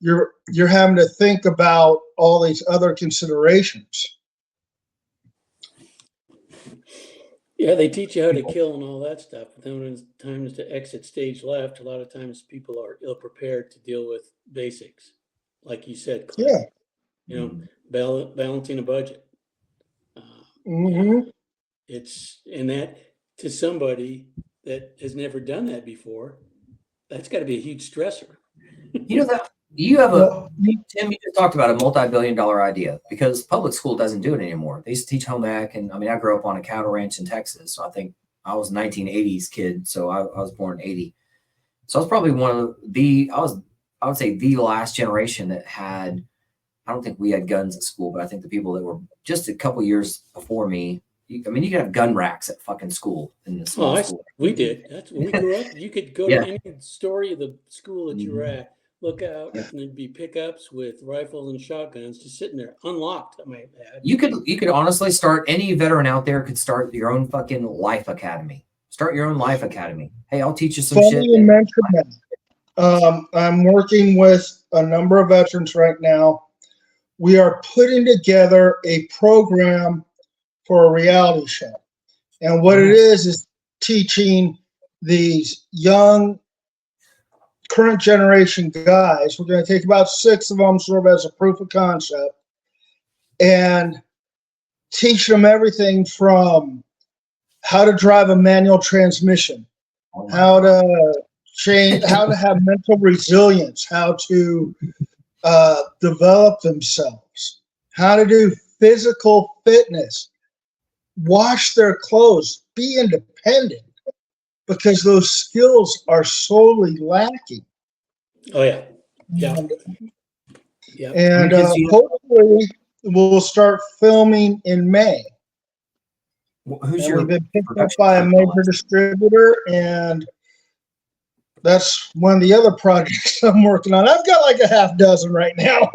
You're having to think about all these other considerations. Yeah, they teach you how to kill and all that stuff. But then when it's time to exit stage left, a lot of times people are ill prepared to deal with basics, like you said, Cliff. Yeah. Balancing a budget. Mm-hmm. And that to somebody that has never done that before, that's got to be a huge stressor. That you have Tim, you just talked about a multi-billion-dollar idea, because public school doesn't do it anymore. They used to teach home ec, and I grew up on a cattle ranch in Texas, so I think I was a 1980s kid, so I was born in 80. So I was probably I would say the last generation that had, I don't think we had guns at school, but I think the people that were just a couple years before me, you could have gun racks at fucking school in the small school. We did. That's when we grew up. You could go to any story of the school that you were at, look out, and there'd be pickups with rifles and shotguns just sitting there, unlocked. I might add. You could honestly start, any veteran out there could start your own fucking life academy. Start your own life academy. Hey, I'll teach you some shit. You mentioned that. I'm working with a number of veterans right now. We are putting together a program for a reality show. And what it is teaching these young, current generation guys. We're going to take about 6 of them, sort of as a proof of concept, and teach them everything from how to drive a manual transmission, how to change, how to have mental resilience, how to develop themselves, how to do physical fitness, wash their clothes, be independent, because those skills are sorely lacking. Oh yeah. Yeah. And, Yeah. and hopefully we'll start filming in May. Who's And your we've been picked up production by a crew? major distributor, and that's one of the other projects I'm working on. I've got like a half dozen right now.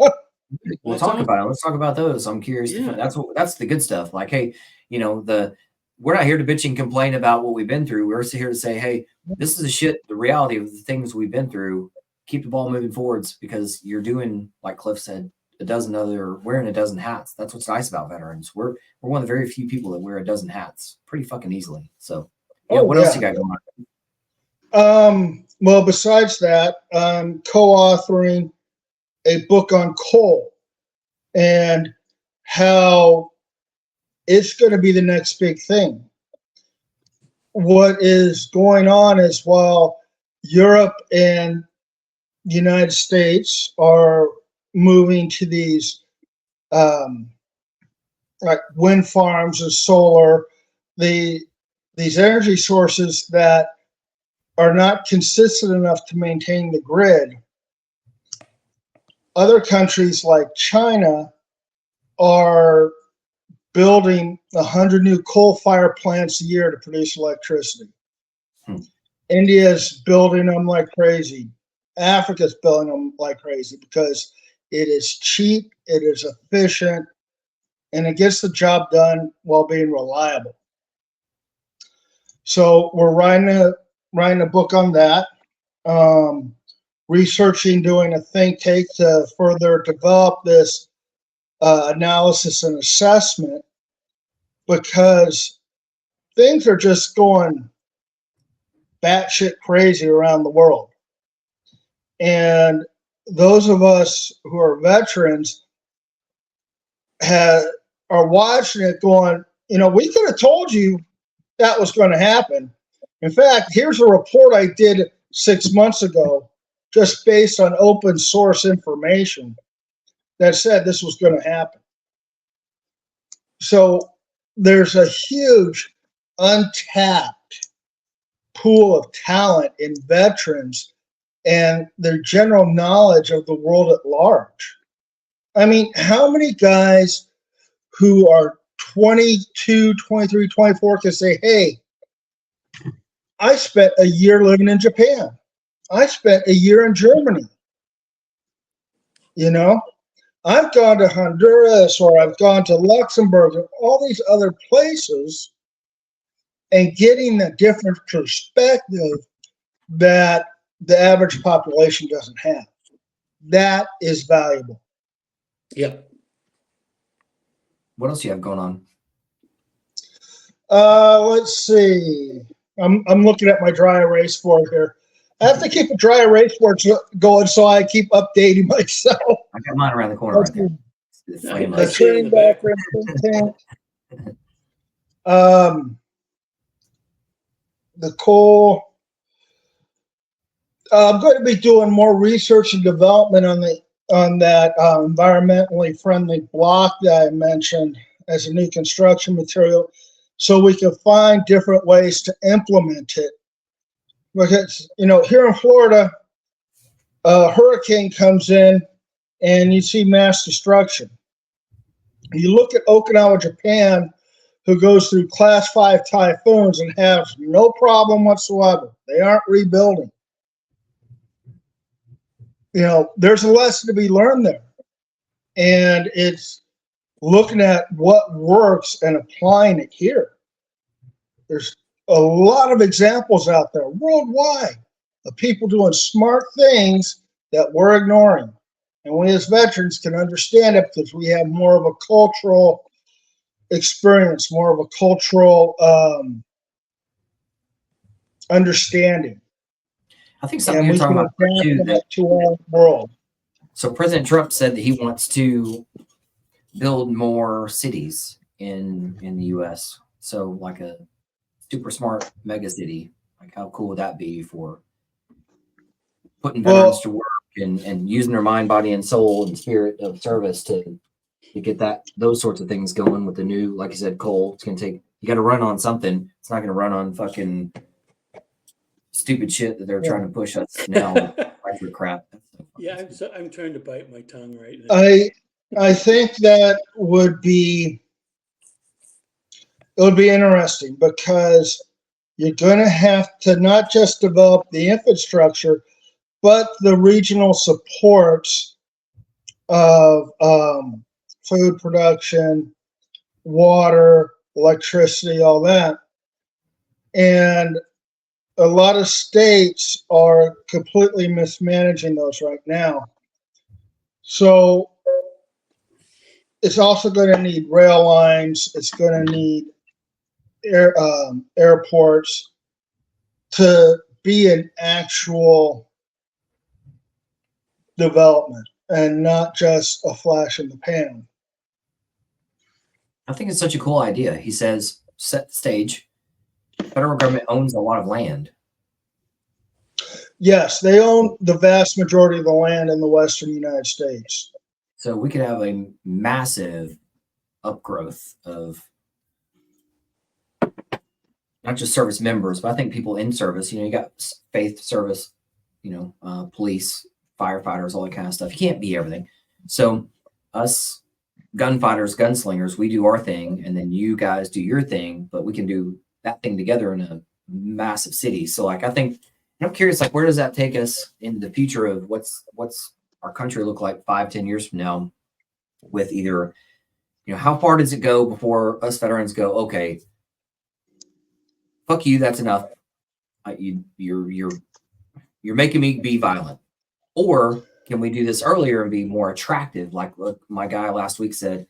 We'll talk about it. Let's talk about those. I'm curious. Yeah. That's the good stuff. Like, hey, we're not here to bitch and complain about what we've been through. We're here to say, hey, this is the reality of the things we've been through. Keep the ball moving forwards, because you're doing, like Cliff said, wearing a dozen hats. That's what's nice about veterans. We're one of the very few people that wear a dozen hats pretty fucking easily. So yeah, what else you got going on? Well, besides that, I'm co-authoring a book on coal and how it's going to be the next big thing. What is going on is, while Europe and the United States are moving to these like wind farms or solar, these energy sources that are not consistent enough to maintain the grid, other countries like China are building 100 new coal-fired plants a year to produce electricity. India's building them like crazy. Africa's building them like crazy because it is cheap, it is efficient, and it gets the job done while being reliable. So we're writing a book on that, researching, doing a think tank to further develop this analysis and assessment, because things are just going batshit crazy around the world. And those of us who are veterans are watching it going, we could have told you that was going to happen. In fact, here's a report I did 6 months ago, just based on open source information, that said this was going to happen. So there's a huge untapped pool of talent in veterans and their general knowledge of the world at large. I mean, how many guys who are 22, 23, 24 can say, hey, I spent a year living in Japan. I spent a year in Germany. I've gone to Honduras, or I've gone to Luxembourg, and all these other places, and getting a different perspective that the average population doesn't have. That is valuable. Yep. What else you have going on? Let's see. I'm looking at my dry erase board here. I have to keep a dry erase board going, so I keep updating myself. I got mine around the corner right there. The training background content. The coal. I'm going to be doing more research and development on that environmentally friendly block that I mentioned as a new construction material, so we can find different ways to implement it. Because, here in Florida, a hurricane comes in and you see mass destruction. You look at Okinawa, Japan, who goes through class 5 typhoons and has no problem whatsoever. They aren't rebuilding. There's a lesson to be learned there. And it's looking at what works and applying it here. There's a lot of examples out there worldwide of people doing smart things that we're ignoring. And we as veterans can understand it because we have more of a cultural experience, more of a cultural understanding. I think something you're talking about too, to our world. So President Trump said that he wants to build more cities in the U.S. So like a super smart mega city. Like how cool would that be for putting veterans to work and using their mind, body, and soul and spirit of service to get those sorts of things going with the new, like you said, coal. It's gonna take, you got to run on something. It's not gonna run on fucking stupid shit that they're trying to push us now. Electric crap. Yeah, I'm trying to bite my tongue right now. I think that would be interesting because you're going to have to not just develop the infrastructure, but the regional supports of food production, water, electricity, all that. And a lot of states are completely mismanaging those right now. So it's also going to need rail lines. It's going to need airports to be an actual development and not just a flash in the pan. I think it's such a cool idea. He says, set the stage. Federal government owns a lot of land. Yes, they own the vast majority of the land in the western United States. So we could have a massive upgrowth of not just service members, but I think people in service. You know, you got faith service, police, firefighters, all that kind of stuff. You can't be everything. So us gunfighters, gunslingers, we do our thing, and then you guys do your thing, but we can do that thing together in a massive city. So like, I think, I'm curious, like, where does that take us in the future of what's our country look like 5-10 years from now with either, how far does it go before us veterans go, okay, fuck you, that's enough. You're making me be violent. Or can we do this earlier and be more attractive? Like what my guy last week said,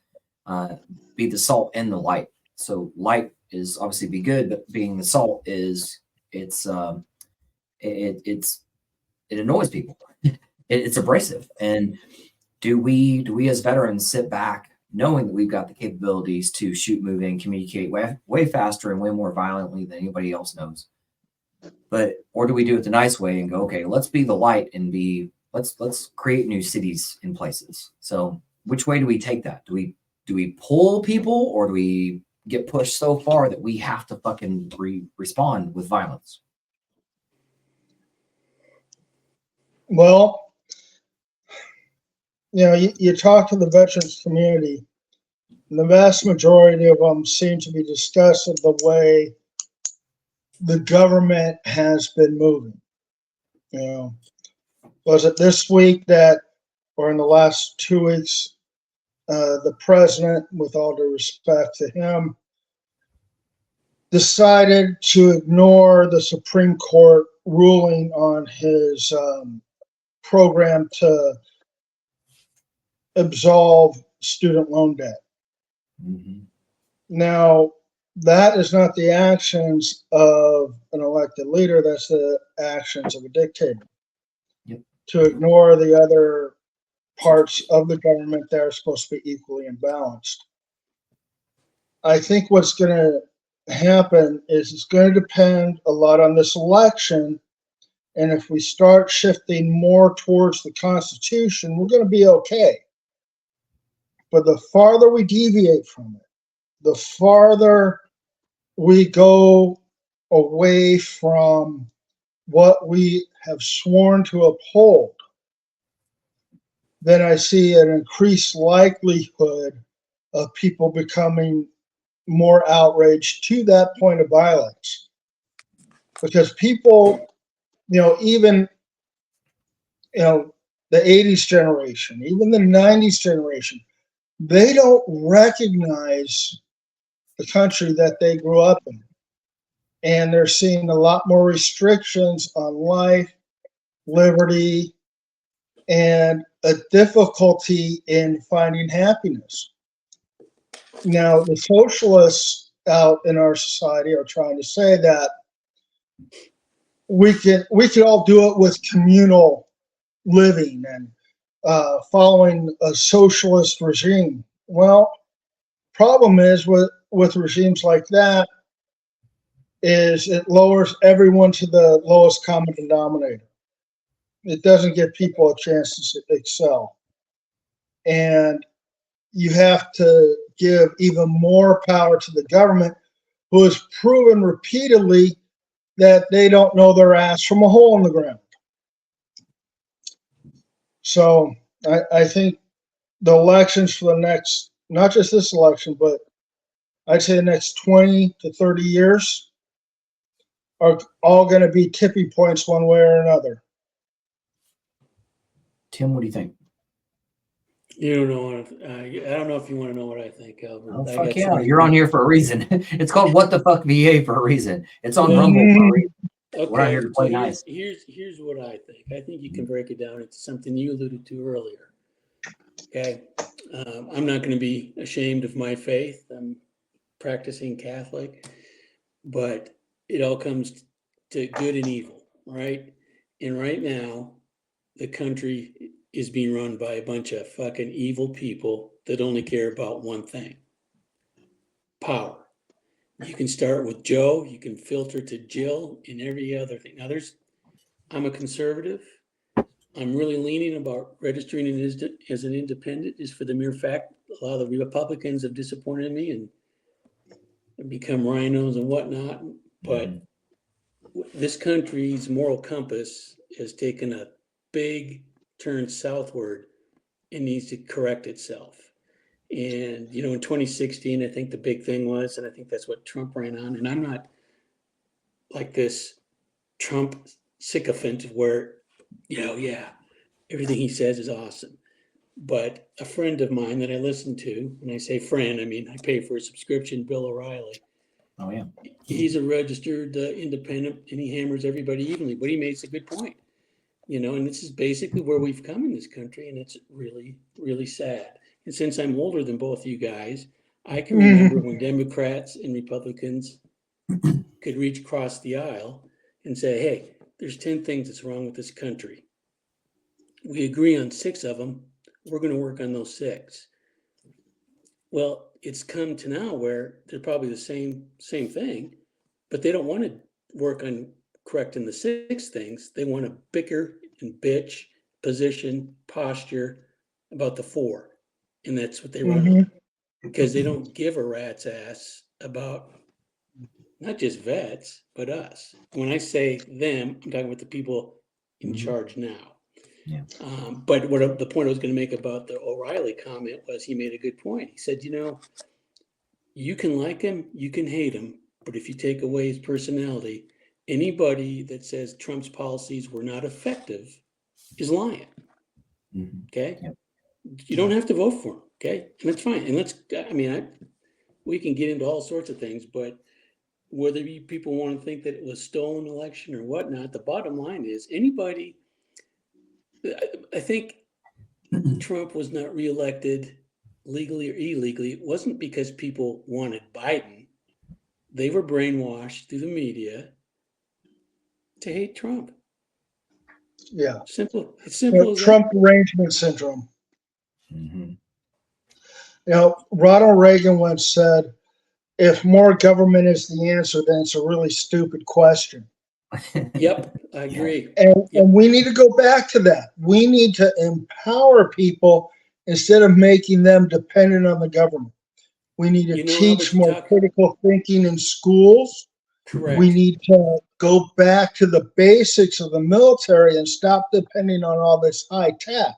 be the salt and the light. So light is obviously be good, but being the salt is it annoys people. It's abrasive. And do we as veterans sit back knowing that we've got the capabilities to shoot, move, and communicate way faster and way more violently than anybody else knows? Or do we do it the nice way and go, okay, let's be the light and let's create new cities in places. So which way do we take that? Do we pull people, or do we get pushed so far that we have to fucking respond with violence? Well, you talk to the veterans community, and the vast majority of them seem to be disgusted the way the government has been moving. Was it this week or in the last 2 weeks, the president, with all due respect to him, decided to ignore the Supreme Court ruling on his program to absolve student loan debt. Mm-hmm. Now, that is not the actions of an elected leader. That's the actions of a dictator. Yep. To ignore the other parts of the government that are supposed to be equally imbalanced. I think what's going to happen is it's going to depend a lot on this election. And if we start shifting more towards the Constitution, we're going to be okay. But the farther we deviate from it, the farther we go away from what we have sworn to uphold, then I see an increased likelihood of people becoming more outraged to that point of violence. Because people, even, the 80s generation, even the 90s generation, they don't recognize the country that they grew up in. And they're seeing a lot more restrictions on life, liberty, and a difficulty in finding happiness. Now, the socialists out in our society are trying to say that we could all do it with communal living and following a socialist regime. Well, problem is with regimes like that is it lowers everyone to the lowest common denominator. It doesn't give people a chance to excel. And you have to give even more power to the government, who has proven repeatedly that they don't know their ass from a hole in the ground. So I think the elections for the next, not just this election, but I'd say the next 20 to 30 years are all going to be tipping points one way or another. Tim, what do you think? You don't know what I don't know if you want to know what I think, Albert. Oh, I fuck got yeah. something- You're on here for a reason. It's called What the Fuck VA for a reason. It's on Rumble for a reason. We're not here to play nice. Here's what I think. I think you can break it down into something you alluded to earlier. Okay. I'm not going to be ashamed of my faith. I'm practicing Catholic, but it all comes to good and evil, right? And right now, the country is being run by a bunch of fucking evil people that only care about one thing: power. You can start with Joe, you can filter to Jill and every other thing. Now I'm a conservative. I'm really leaning about registering as an independent just for the mere fact a lot of the Republicans have disappointed me and become rhinos and whatnot. But this country's moral compass has taken a big turn southward and needs to correct itself. And, in 2016, I think the big thing was, and I think that's what Trump ran on, and I'm not like this Trump sycophant where, everything he says is awesome. But a friend of mine that I listen to, and I say friend, I mean, I pay for a subscription, Bill O'Reilly. Oh, yeah. He's a registered independent, and he hammers everybody evenly, but he makes a good point, and this is basically where we've come in this country, and it's really, really sad. And since I'm older than both of you guys, I can remember when Democrats and Republicans could reach across the aisle and say, hey, there's 10 things that's wrong with this country. We agree on 6 of them. We're going to work on those 6. Well, it's come to now where they're probably the same thing, but they don't want to work on correcting the 6 things. They want to bicker and bitch, position, posture about the 4. And that's what they run on, because they don't give a rat's ass about not just vets, but us. When I say them, I'm talking about the people in charge now. Yeah. But the point I was going to make about the O'Reilly comment was he made a good point. He said, you can like him, you can hate him, but if you take away his personality, anybody that says Trump's policies were not effective is lying. Okay? Yep. You don't have to vote for him. Okay? And that's fine. And we can get into all sorts of things, but whether people want to think that it was a stolen election or whatnot, the bottom line is I think Trump was not reelected legally or illegally. It wasn't because people wanted Biden. They were brainwashed through the media to hate Trump. Yeah. Simple. It's simple as Trump arrangement syndrome. Mm-hmm. Ronald Reagan once said, if more government is the answer, then it's a really stupid question. Yep, I agree. And we need to go back to that. We need to empower people instead of making them dependent on the government. We need to teach more critical thinking in schools. Correct. We need to go back to the basics of the military and stop depending on all this high tech.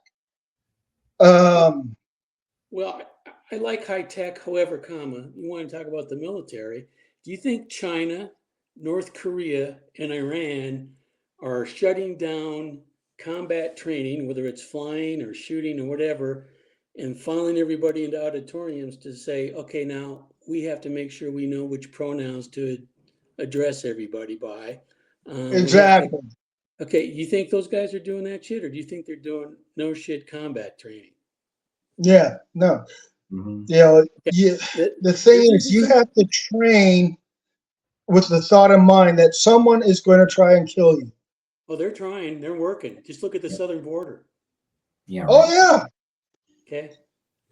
Well, I like high tech, however, you want to talk about the military. Do you think China, North Korea, and Iran are shutting down combat training, whether it's flying or shooting or whatever, and funneling everybody into auditoriums to say, okay, now we have to make sure we know which pronouns to address everybody by? Exactly. Okay, you think those guys are doing that shit, or do you think they're doing no shit combat training? Yeah, no. Mm-hmm. The thing is, you have to train with the thought in mind that someone is going to try and kill you. Well, they're trying. They're working. Just look at the southern border. Yeah. Right. Oh, yeah. Okay.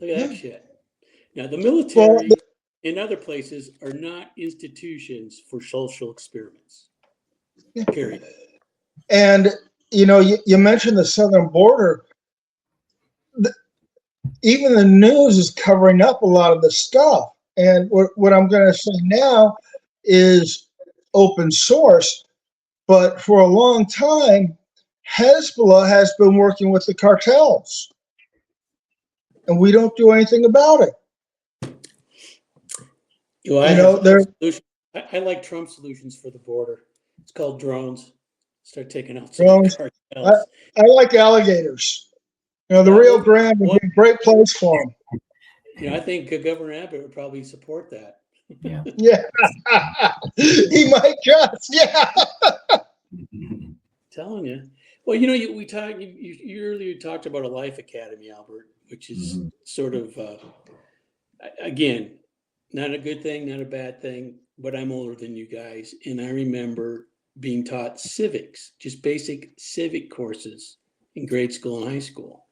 Look at that shit. Now, the military and other places are not institutions for social experiments. Period. And, you mentioned the southern border. Even the news is covering up a lot of the stuff. And what I'm going to say now is open source. But for a long time, Hezbollah has been working with the cartels. And we don't do anything about it. I like Trump solutions for the border. It's called drones. Start taking out some drones. cartels. I like alligators. The Rio Grande would be a great place for them. I think Governor Abbott would probably support that. Yeah. Yeah. He might just. Yeah. Telling you. Well, we talked. You earlier talked about a life academy, Albert, which is sort of again, not a good thing, not a bad thing. But I'm older than you guys, and I remember being taught civics, just basic civic courses in grade school and high school.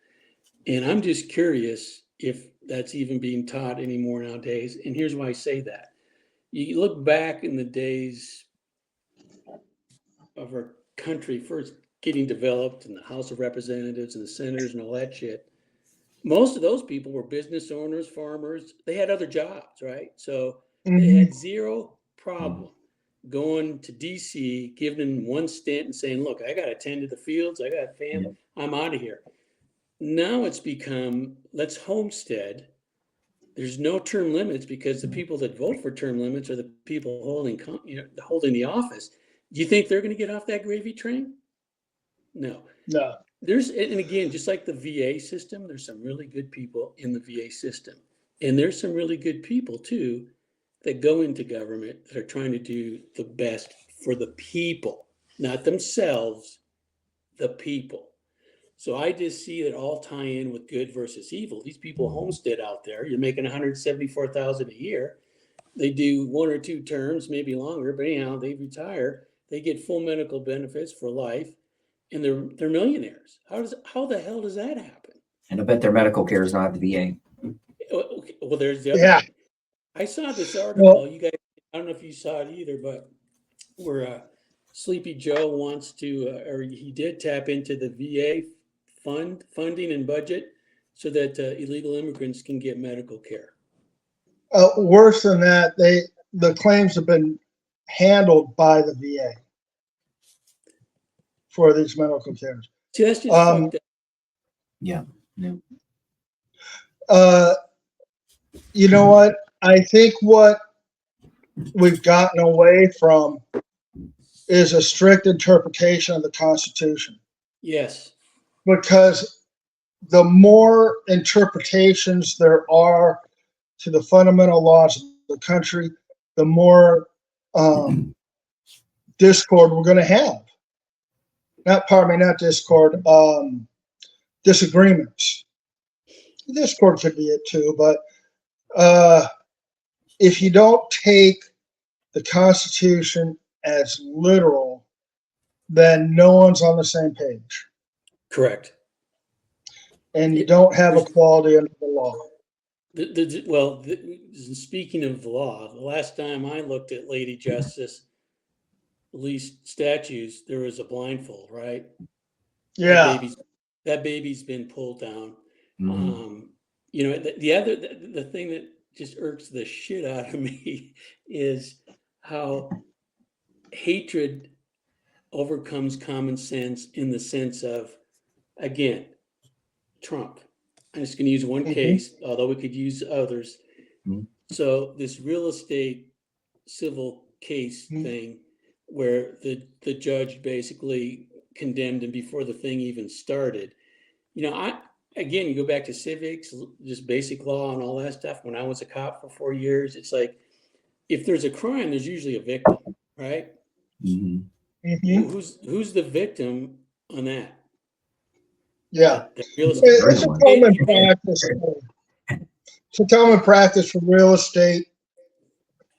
And I'm just curious if that's even being taught anymore nowadays. And here's why I say that. You look back in the days of our country first getting developed in the House of Representatives and the senators and all that shit. Most of those people were business owners, farmers. They had other jobs, right? So they had zero problem going to DC, giving them one stint and saying, look, I got to tend to the fields. I got family. I'm out of here. Now it's become, let's homestead. There's no term limits because the people that vote for term limits are the people holding the office. Do you think they're going to get off that gravy train? No. And again, just like the VA system, there's some really good people in the VA system. And there's some really good people too that go into government that are trying to do the best for the people, not themselves, the people. So I just see it all tie in with good versus evil. These people homestead out there. You're making $174,000 a year. They do 1 or 2 terms, maybe longer, but anyhow, they retire. They get full medical benefits for life, and they're millionaires. How the hell does that happen? And I bet their medical care is not at the VA. Well, there's the other thing. I saw this article. You guys, I don't know if you saw it either, but where Sleepy Joe wants to, or he did tap into the VA funding and budget so that illegal immigrants can get medical care. Worse than that, the claims have been handled by the VA for these medical cares. See, that's just fucked up. Yeah. You know what? I think what we've gotten away from is a strict interpretation of the Constitution. Yes. Because the more interpretations there are to the fundamental laws of the country, the more discord we're going to have. Not discord, disagreements. Discord could be it too, but if you don't take the Constitution as literal, then no one's on the same page. Correct. And you don't have equality under the law. Speaking of the law, the last time I looked at Lady Justice, at least statues, there was a blindfold, right? Yeah. That baby's been pulled down. Mm-hmm. The thing that just irks the shit out of me is how hatred overcomes common sense in the sense of, again, Trump. I'm just going to use one case, although we could use others. Mm-hmm. So this real estate civil case thing where the judge basically condemned him before the thing even started. You go back to civics, just basic law and all that stuff. When I was a cop for 4 years, it's like, if there's a crime, there's usually a victim, right? Mm-hmm. Mm-hmm. Who's the victim on that? Yeah. It's a common practice. It's a common practice for real estate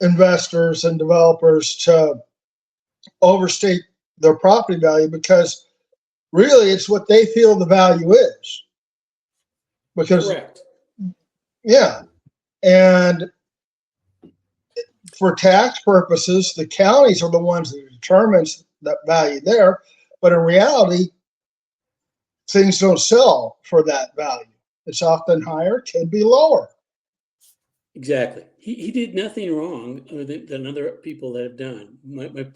investors and developers to overstate their property value because really it's what they feel the value is. Because, correct. Yeah. And for tax purposes, the counties are the ones that determines that value there. But in reality, things don't sell for that value. It's often higher, can be lower. Exactly. He did nothing wrong other than other people that have done.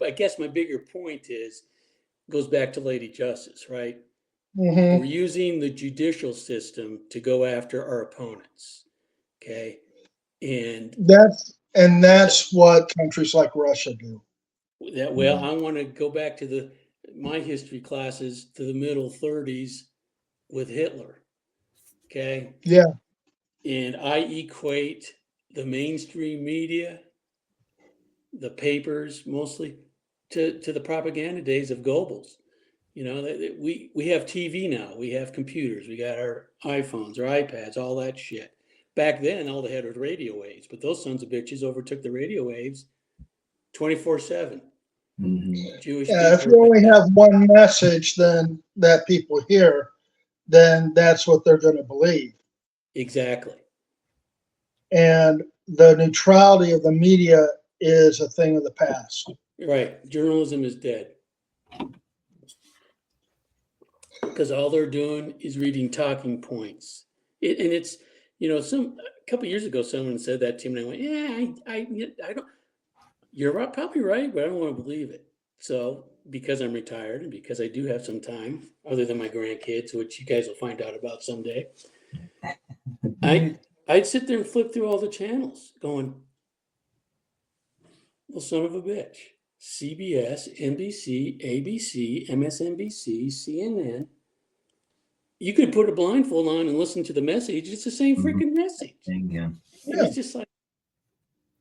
I guess my bigger point goes back to Lady Justice, right? Mm-hmm. We're using the judicial system to go after our opponents. Okay. And that's what countries like Russia do. that, well, I want to go back to my history classes to the middle 30s with Hitler. Okay. Yeah. And I equate the mainstream media, the papers mostly, to the propaganda days of Goebbels. You know, we have TV now, we have computers, we got our iPhones, our iPads, all that shit. Back then, all they had was radio waves, but those sons of bitches overtook the radio waves 24/7. Jewish Yeah, if people. you only have one message then that people hear, then that's what they're going to believe. Exactly. And the neutrality of the media is a thing of the past. Right. Journalism is dead. Because all they're doing is reading talking points. And it's, you know, a couple of years ago, someone said that to me, and I went, yeah, I don't, you're probably right, but I don't want to believe it. So, because I'm retired and because I do have some time, other than my grandkids, which you guys will find out about someday, I'd sit there and flip through all the channels going, well, son of a bitch. CBS, NBC, ABC, MSNBC, CNN. You could put a blindfold on and listen to the message. It's the same freaking message. Yeah. It's just like,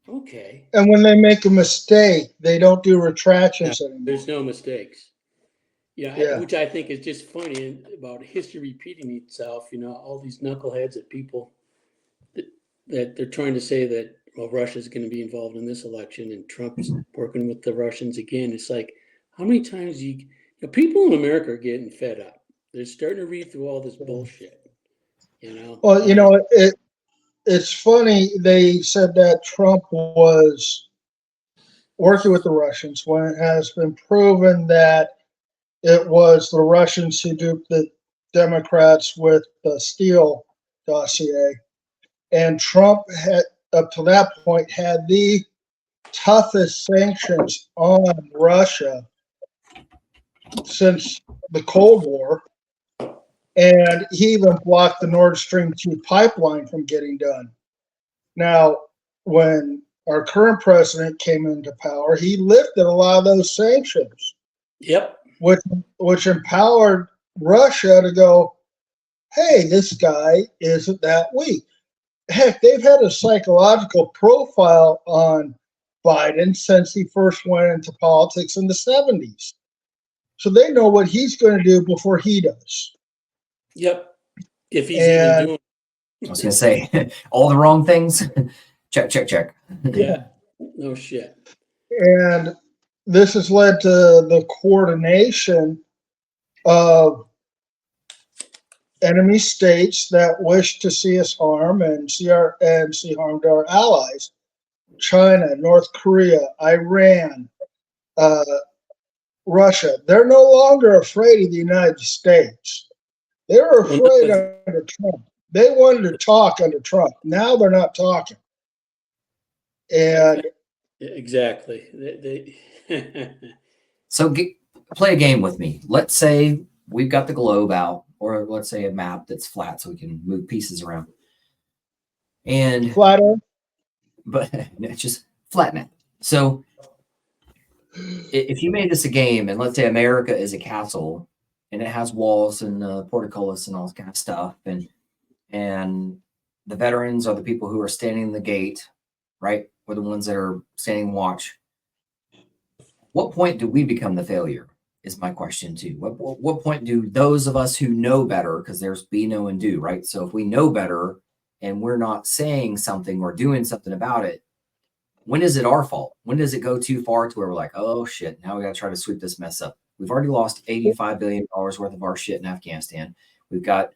okay. And when they make a mistake, they don't do retractions anymore. There's no mistakes. Yeah. Which I think is just funny about history repeating itself. You know, all these knuckleheads that people that they're trying to say that, well, Russia's going to be involved in this election and Trump's working with the Russians again. It's like, how many times people in America are getting fed up. They're starting to read through all this bullshit, you know? Well, you know, it's funny. They said that Trump was working with the Russians when it has been proven that it was the Russians who duped the Democrats with the Steele dossier. And Trump had, up to that point, had the toughest sanctions on Russia since the Cold War. And he even blocked the Nord Stream 2 pipeline from getting done. Now, when our current president came into power, he lifted a lot of those sanctions. Yep. Which empowered Russia to go, hey, this guy isn't that weak. Heck, they've had a psychological profile on Biden since he first went into politics in the 70s. So they know what he's going to do before he does. Yep. If he's even doing. I was going to say, all the wrong things. Check. Yeah. No shit. And this has led to the coordination of enemy states that wish to see us harm and see harm to our allies. China, North Korea, Iran, Russia. They're no longer afraid of the United States. They were afraid under Trump. They wanted to talk under Trump. Now they're not talking. And exactly. So play a game with me. Let's say we've got the globe out, or let's say a map that's flat so we can move pieces around. And flat Earth? But it's just flat map. So if you made this a game, and let's say America is a castle, and it has walls and portcullis and all this kind of stuff, and the veterans are the people who are standing in the gate, right? Or the ones that are standing watch. What point do we become the failure? Is my question too. What point do those of us who know better, because there's be, know, and do, right? So if we know better and we're not saying something or doing something about it, when is it our fault? When does it go too far to where we're like, oh shit, now we got to try to sweep this mess up? We've already lost $85 billion worth of our shit in Afghanistan. We've got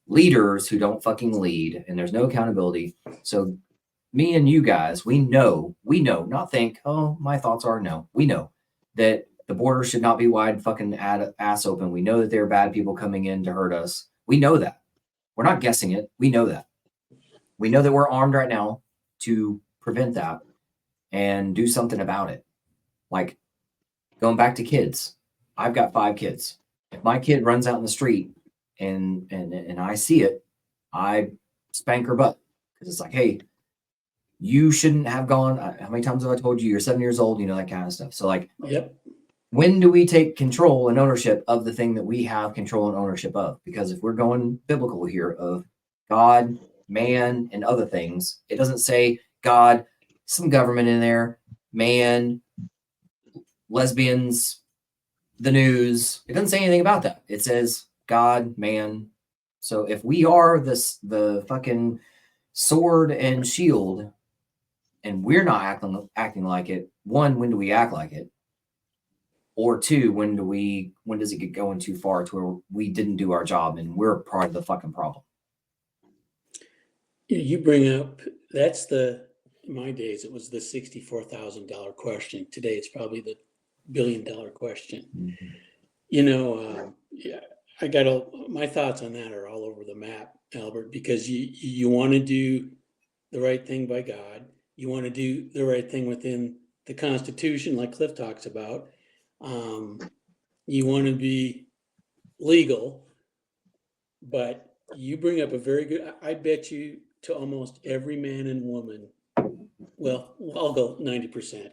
leaders who don't fucking lead, and there's no accountability. So me and you guys, we know, not think, oh, my thoughts are no. We know that the border should not be wide fucking ass open. We know that there are bad people coming in to hurt us. We know that. We're not guessing it. We know that. We know that we're armed right now to prevent that and do something about it. Like going back to kids. I've got 5 kids. If my kid runs out in the street and I see it, I spank her butt because it's like, hey, you shouldn't have gone. How many times have I told you you're 7 years old? You know, that kind of stuff. So like, Yep. when do we take control and ownership of the thing that we have control and ownership of? Because if we're going biblical here of God, man, and other things, it doesn't say God, some government in there, man, lesbians, the news. It doesn't say anything about that. It says God, man. So if we are the fucking sword and shield, and we're not acting like it, 1, when do we act like it? Or 2, when does it get going too far to where we didn't do our job and we're part of the fucking problem? You bring up, in my days, it was the $64,000 question. Today, it's probably the $1 billion question. Mm-hmm. You know, I got my thoughts on that are all over the map, Albert, because you want to do the right thing by God. You want to do the right thing within the Constitution, like Cliff talks about. You want to be legal, but you bring up a very good, I bet you to almost every man and woman, well, I'll go 90%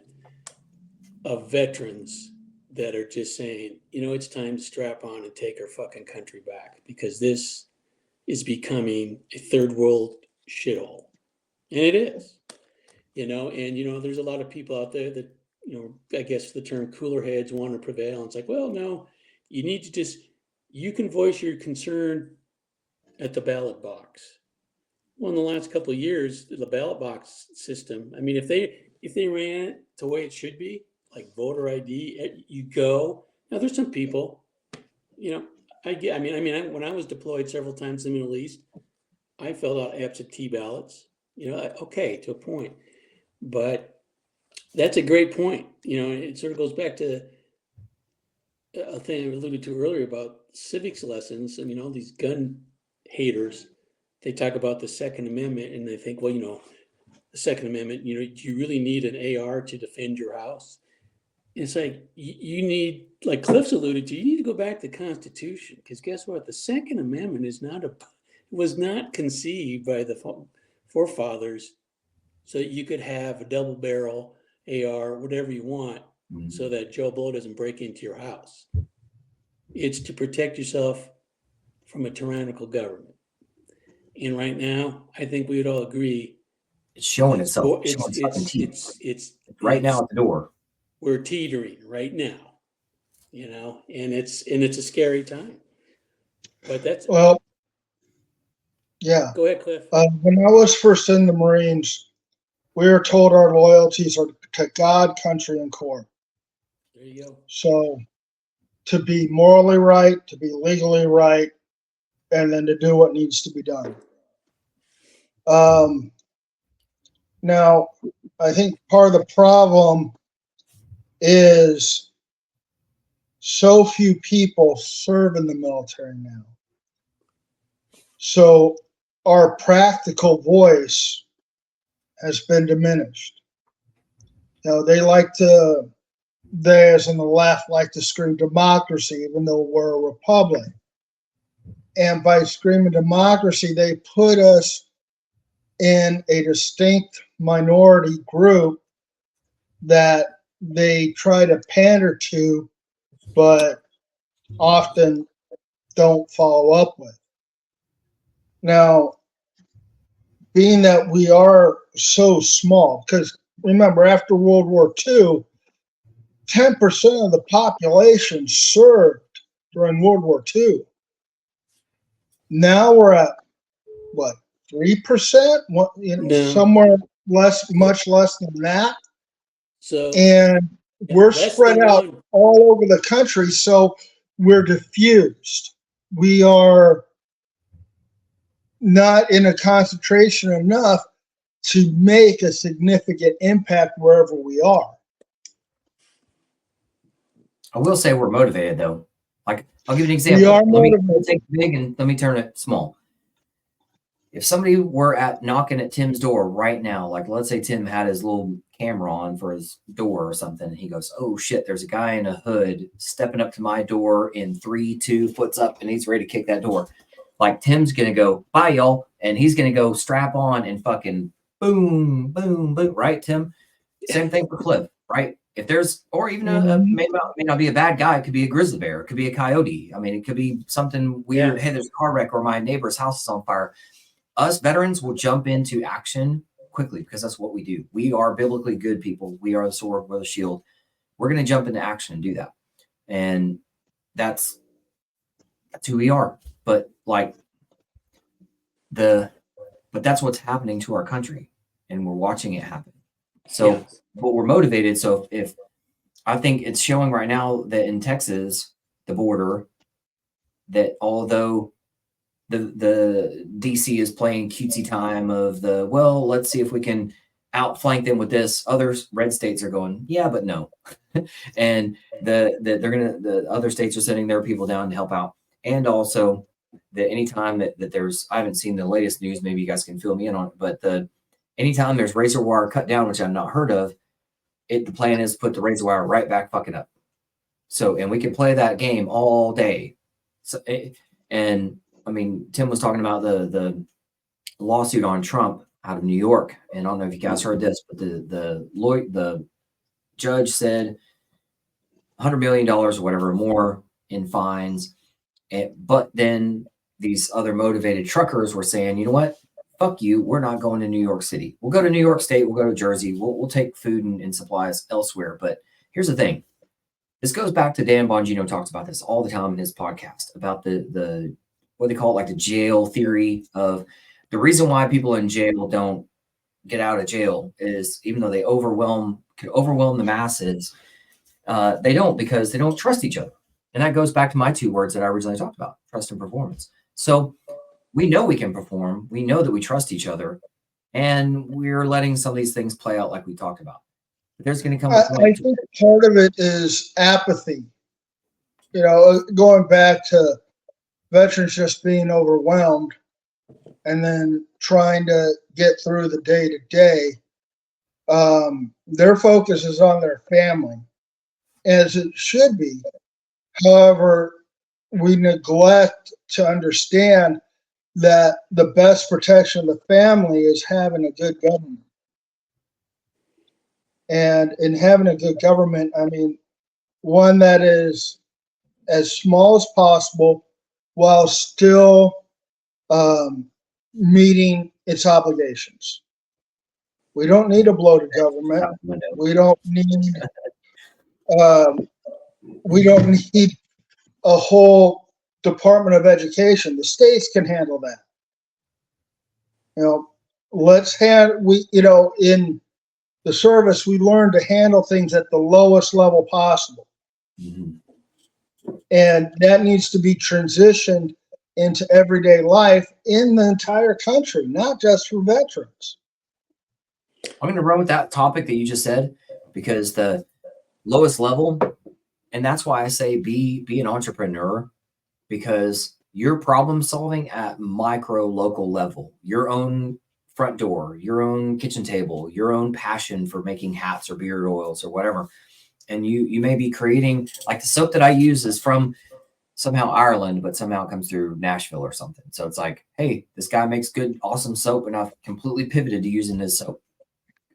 of veterans that are just saying, you know, it's time to strap on and take our fucking country back because this is becoming a third world shithole. And it is, you know, and, you know, there's a lot of people out there that, you know, I guess the term cooler heads want to prevail. And it's like, well, no, you need to you can voice your concern at the ballot box. Well, in the last couple of years, the ballot box system, I mean, if they ran it the way it should be, like voter ID, you go. Now, there's some people, you know, when I was deployed several times in the Middle East, I filled out absentee ballots, you know, okay, to a point. But that's a great point. You know, it sort of goes back to a thing I alluded to earlier about civics lessons. I mean, all these gun haters, they talk about the Second Amendment and they think, well, you know, the Second Amendment, you know, do you really need an AR to defend your house? It's like you need, like Cliff's alluded to, you need to go back to the Constitution because guess what? The Second Amendment was not conceived by the forefathers so that you could have a double barrel AR, whatever you want, so that Joe Blow doesn't break into your house. It's to protect yourself from a tyrannical government. And right now, I think we would all agree it's showing itself. It's right now at the door. We're teetering right now, you know, and it's a scary time. But that's well, yeah. Go ahead, Cliff. When I was first in the Marines, we were told our loyalties are to God, country, and corps. There you go. So to be morally right, to be legally right, and then to do what needs to be done. Now, I think part of the problem is so few people serve in the military now. So our practical voice has been diminished. You know, they as on the left like to scream democracy, even though we're a republic. And by screaming democracy, they put us in a distinct minority group that they try to pander to, but often don't follow up with. Now, being that we are so small, because remember, after World War II, 10% of the population served during World War II. Now we're at, what, 3%? No. Somewhere much less than that. So, and we're spread out all over the country, so we're diffused. We are not in a concentration enough to make a significant impact wherever we are. I will say we're motivated though. Like, I'll give you an We example. are Let me motivated. take big and let me turn it small. If somebody were knocking at Tim's door right now, like let's say Tim had his little camera on for his door or something, and he goes, "Oh shit, there's a guy in a hood stepping up to my door in 3-2 foots up, and he's ready to kick that door." Like Tim's gonna go, "Bye, y'all," and he's gonna go strap on and fucking boom, boom, boom, right, Tim? Same thing for Cliff, right? If there's, or even may not be a bad guy, it could be a grizzly bear, it could be a coyote. I mean, it could be something weird. Yeah. Hey, there's a car wreck or my neighbor's house is on fire. Us veterans will jump into action quickly because that's what we do. We are biblically good people. We are the sword, we're the shield. We're going to jump into action and do that. And that's who we are. But but that's what's happening to our country, and we're watching it happen. So, but we're motivated. So if I think it's showing right now that in Texas, the border, that although the DC is playing cutesy time of let's see if we can outflank them with this. Other red states are going, yeah, but no. And the other states are sending their people down to help out. And also that anytime that there's, I haven't seen the latest news, maybe you guys can fill me in on it, but anytime there's razor wire cut down, which I've not heard of, the plan is put the razor wire right back fucking up. So, and we can play that game all day. So, and I mean, Tim was talking about the lawsuit on Trump out of New York, and I don't know if you guys heard this, but the judge said $100 million or whatever more in fines, but then these other motivated truckers were saying, you know what? Fuck you. We're not going to New York City. We'll go to New York State. We'll go to Jersey. We'll take food and supplies elsewhere. But here's the thing. This goes back to Dan Bongino talks about this all the time in his podcast about the what they call it, like the jail theory of the reason why people in jail don't get out of jail is even though they can overwhelm the masses, they don't, because they don't trust each other. And that goes back to my two words that I originally talked about, trust and performance. So we know we can perform. We know that we trust each other, and we're letting some of these things play out like we talked about. But there's going to come a point. I think part of it is apathy. You know, going back to veterans just being overwhelmed and then trying to get through the day to day. Their focus is on their family, as it should be. However, we neglect to understand that the best protection of the family is having a good government. And in having a good government, I mean, one that is as small as possible while still meeting its obligations. We don't need a bloated government. We don't need a whole Department of Education. The states can handle that. You know, in the service, we learn to handle things at the lowest level possible. Mm-hmm. And that needs to be transitioned into everyday life in the entire country, not just for veterans. I'm going to run with that topic that you just said, because the lowest level, and that's why I say be an entrepreneur, because you're problem solving at micro local level, your own front door, your own kitchen table, your own passion for making hats or beard oils or whatever. And you may be creating, like the soap that I use is from somehow Ireland, but somehow it comes through Nashville or something. So it's like, hey, this guy makes good, awesome soap, and I've completely pivoted to using his soap.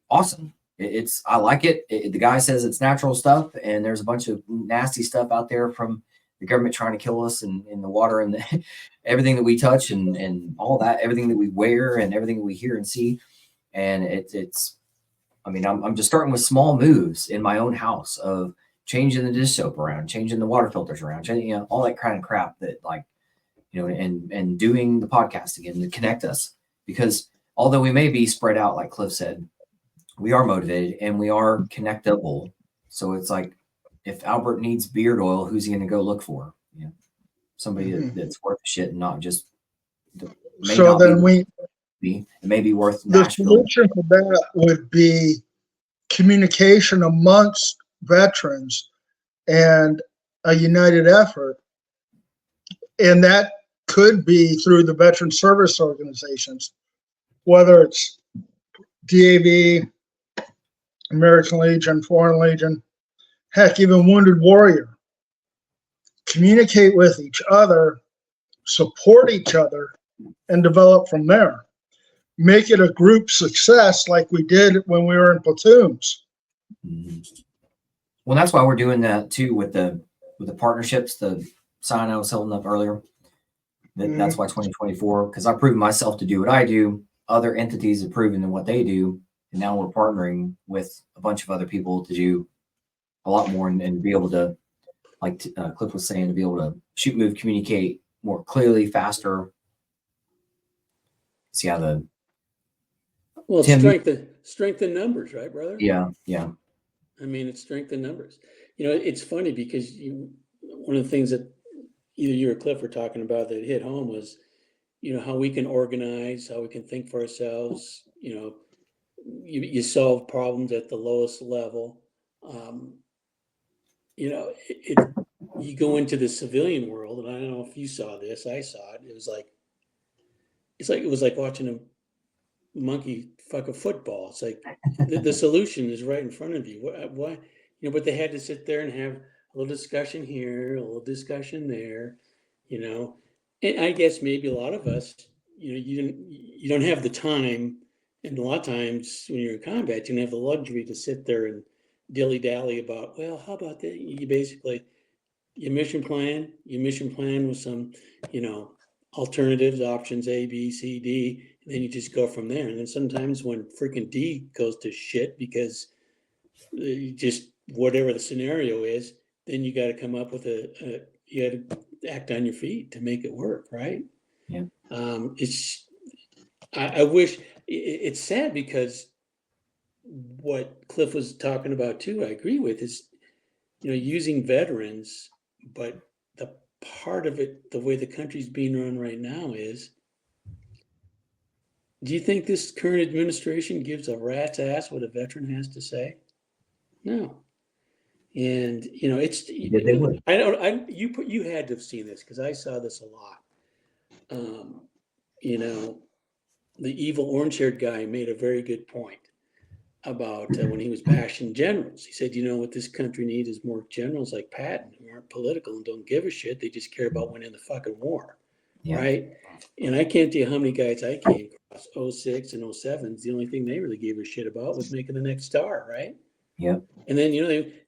Awesome. I like it. The guy says it's natural stuff, and there's a bunch of nasty stuff out there from the government trying to kill us and in the water and everything that we touch and all that, everything that we wear and everything that we hear and see. And I mean, I'm just starting with small moves in my own house of changing the dish soap around, changing the water filters around, changing, you know, all that kind of crap that, like, you know, and doing the podcast again to connect us, because although we may be spread out, like Cliff said, we are motivated and we are connectable. So it's like, if Albert needs beard oil, who's he going to go look for? You know, somebody that's worth shit and not just. So then It may be worth The Nashville. solution for that would be communication amongst veterans and a united effort. And that could be through the veteran service organizations, whether it's DAV, American Legion, Foreign Legion, heck, even Wounded Warrior. Communicate with each other, support each other, and develop from there. Make it a group success like we did when we were in platoons. Well, that's why we're doing that too with the partnerships, the sign I was holding up earlier. That's why 2024, because I've proven myself to do what I do. Other entities have proven what they do. And now we're partnering with a bunch of other people to do a lot more and be able to, like Cliff was saying, to be able to shoot, move, communicate more clearly, faster. See how the Tim, strength in numbers, right, brother? Yeah. I mean, it's strength in numbers. It's funny because one of the things that either you or Cliff were talking about that hit home was, how we can organize, how we can think for ourselves. You solve problems at the lowest level. You go into the civilian world, and I don't know if you saw this. I saw it. It was like watching a monkey fuck a football. It's like the solution is right in front of you. Why? But they had to sit there and have a little discussion here, a little discussion there. And I guess maybe a lot of us, you don't have the time, and a lot of times when you're in combat, you don't have the luxury to sit there and dilly-dally about, well, how about that? You basically, your mission plan with some, alternatives, options A, B, C, D, and then you just go from there. And then sometimes when freaking D goes to shit because you just, whatever the scenario is, then you got to come up with you got to act on your feet to make it work, right? Yeah. I wish, it's sad because what Cliff was talking about too, I agree with, is, using veterans, but the part of it, the way the country's being run right now is, do you think this current administration gives a rat's ass what a veteran has to say? No. And it's, they would. you had to have seen this because I saw this a lot. The evil orange-haired guy made a very good point about when he was bashing generals. He said, what this country needs is more generals like Patton who aren't political and don't give a shit. They just care about winning the fucking war, right? And I can't tell you how many guys I came across 06 and 07s. The only thing they really gave a shit about was making the next star, right? Yeah. And then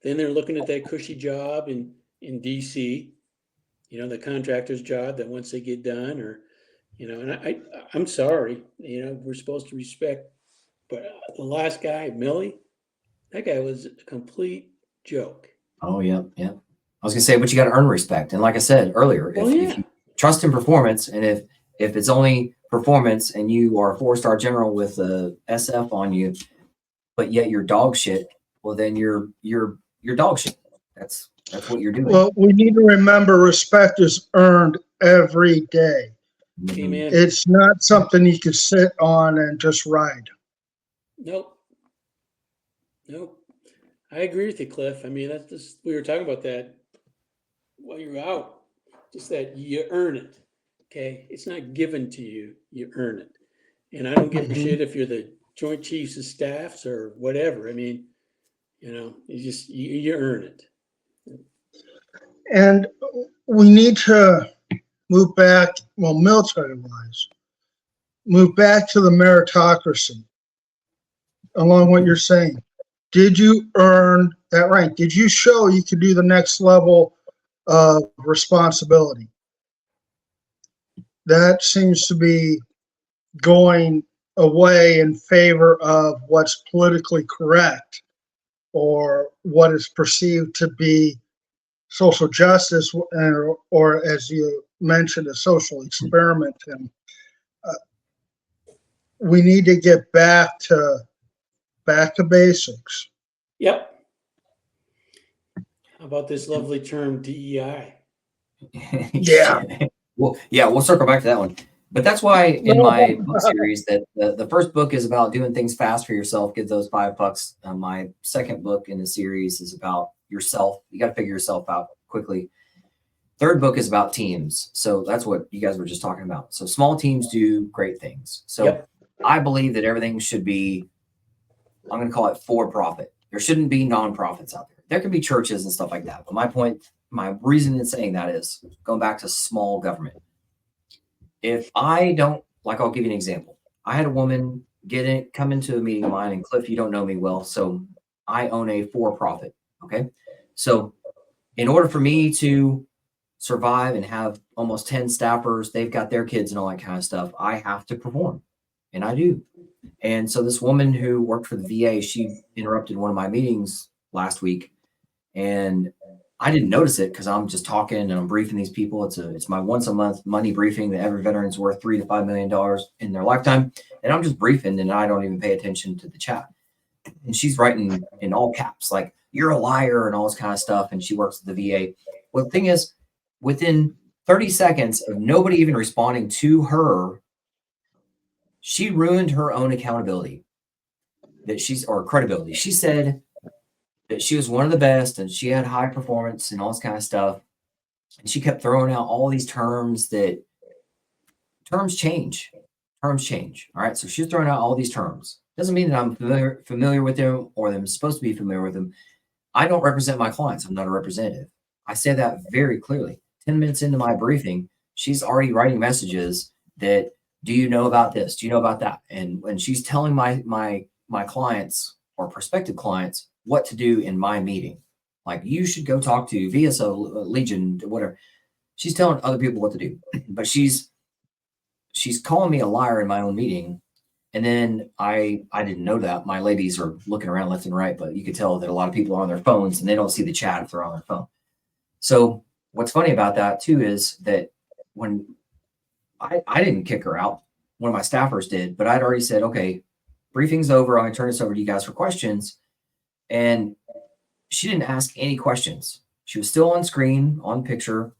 then they're looking at that cushy job in DC, the contractor's job that once they get done, or and I'm sorry, we're supposed to respect, but the last guy, Millie, that guy was a complete joke. Oh yeah. I was gonna say, but you got to earn respect, and like I said earlier, if you trust in performance, and if it's only performance, and you are a 4-star general with a SF on you, but yet you're dog shit, well then you're dog shit. That's what you're doing. Well, we need to remember respect is earned every day. Amen. It's not something you can sit on and just ride. Nope. I agree with you, Cliff. I mean, that's just, we were talking about that while you were out. Just that you earn it. Okay, it's not given to you; you earn it. And I don't give a shit if you're the Joint Chiefs of Staffs or whatever. I mean, you earn it. And we need to move back, military-wise, move back to the meritocracy. Along what you're saying, did you earn that rank? Did you show you could do the next level of responsibility? That seems to be going away in favor of what's politically correct or what is perceived to be social justice, or as you mentioned, a social experiment. And we need to get back to basics. Yep. How about this lovely term DEI? Yeah. Well, yeah, we'll circle back to that one. But that's why in my book series that the first book is about doing things fast for yourself, get those $5. My second book in the series is about yourself. You got to figure yourself out quickly. Third book is about teams. So that's what you guys were just talking about. So small teams do great things. So Yep. I believe that everything should be, I'm going to call it for profit. There shouldn't be nonprofits out there. There can be churches and stuff like that. But my point, my reason in saying that is going back to small government. If I don't, like, I'll give you an example. I had a woman come into a meeting of mine, and Cliff, you don't know me well, so I own a for-profit. Okay. So in order for me to survive and have almost 10 staffers, they've got their kids and all that kind of stuff, I have to perform. And I do. And so this woman who worked for the VA, she interrupted one of my meetings last week, and I didn't notice it because I'm just talking and I'm briefing these people. It's my once a month money briefing that every veteran's worth $3 to $5 million in their lifetime. And I'm just briefing and I don't even pay attention to the chat. And she's writing in all caps, like, you're a liar and all this kind of stuff. And she works at the VA. Well, the thing is, within 30 seconds of nobody even responding to her, she ruined her own accountability or credibility. She said that she was one of the best and she had high performance and all this kind of stuff. And she kept throwing out all these terms change. Terms change. All right. So she's throwing out all these terms. Doesn't mean that I'm familiar with them or that I'm supposed to be familiar with them. I don't represent my clients. I'm not a representative. I say that very clearly. 10 minutes into my briefing, she's already writing messages that, do you know about this? Do you know about that? And when she's telling my clients or prospective clients what to do in my meeting, like, you should go talk to VFW, Legion, whatever. She's telling other people what to do, but she's calling me a liar in my own meeting. And then I didn't know that. My ladies are looking around left and right, but you could tell that a lot of people are on their phones and they don't see the chat if they're on their phone. So what's funny about that too is that when I didn't kick her out, one of my staffers did, but I'd already said, okay, briefing's over. I'm going to turn this over to you guys for questions. And she didn't ask any questions. She was still on screen, on picture,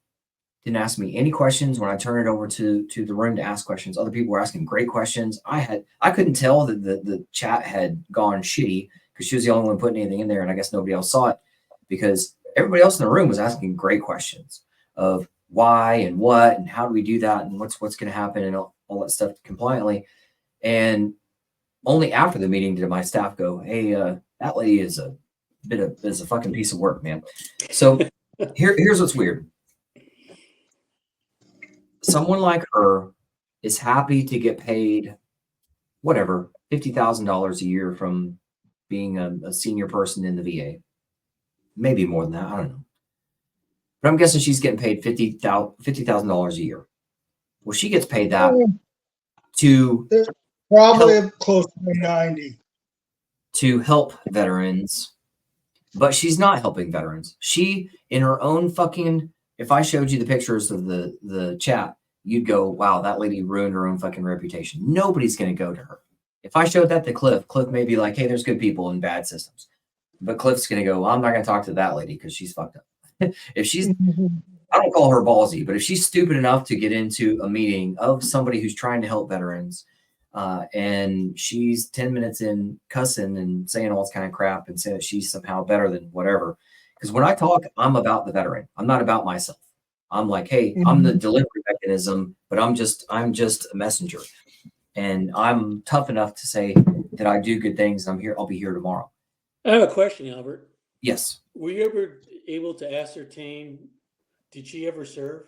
didn't ask me any questions. When I turned it over to the room to ask questions, other people were asking great questions. I couldn't tell that the chat had gone shitty because she was the only one putting anything in there. And I guess nobody else saw it because everybody else in the room was asking great questions of why and what and how do we do that and what's going to happen and all that stuff compliantly. And only after the meeting did my staff go, hey, that lady is a fucking piece of work, man. So here's what's weird. Someone like her is happy to get paid whatever, $50,000 a year from being a senior person in the VA. Maybe more than that. I don't know. But I'm guessing she's getting paid $50,000 a year. Well, she gets paid that to probably close to 90 to help veterans, but she's not helping veterans. She, in her own fucking, if I showed you the pictures of the chat, you'd go, wow, that lady ruined her own fucking reputation. Nobody's going to go to her. If I showed that to Cliff may be like, hey, there's good people in bad systems. But Cliff's going to go, well, I'm not going to talk to that lady because she's fucked up. If she's, I don't call her ballsy, but if she's stupid enough to get into a meeting of somebody who's trying to help veterans, and she's 10 minutes in cussing and saying all this kind of crap and saying that she's somehow better than whatever. Because when I talk, I'm about the veteran. I'm not about myself. I'm like, hey, I'm the delivery mechanism, but I'm just a messenger. And I'm tough enough to say that I do good things. I'm here. I'll be here tomorrow. I have a question, Albert. Yes. Were you ever able to ascertain, did she ever serve?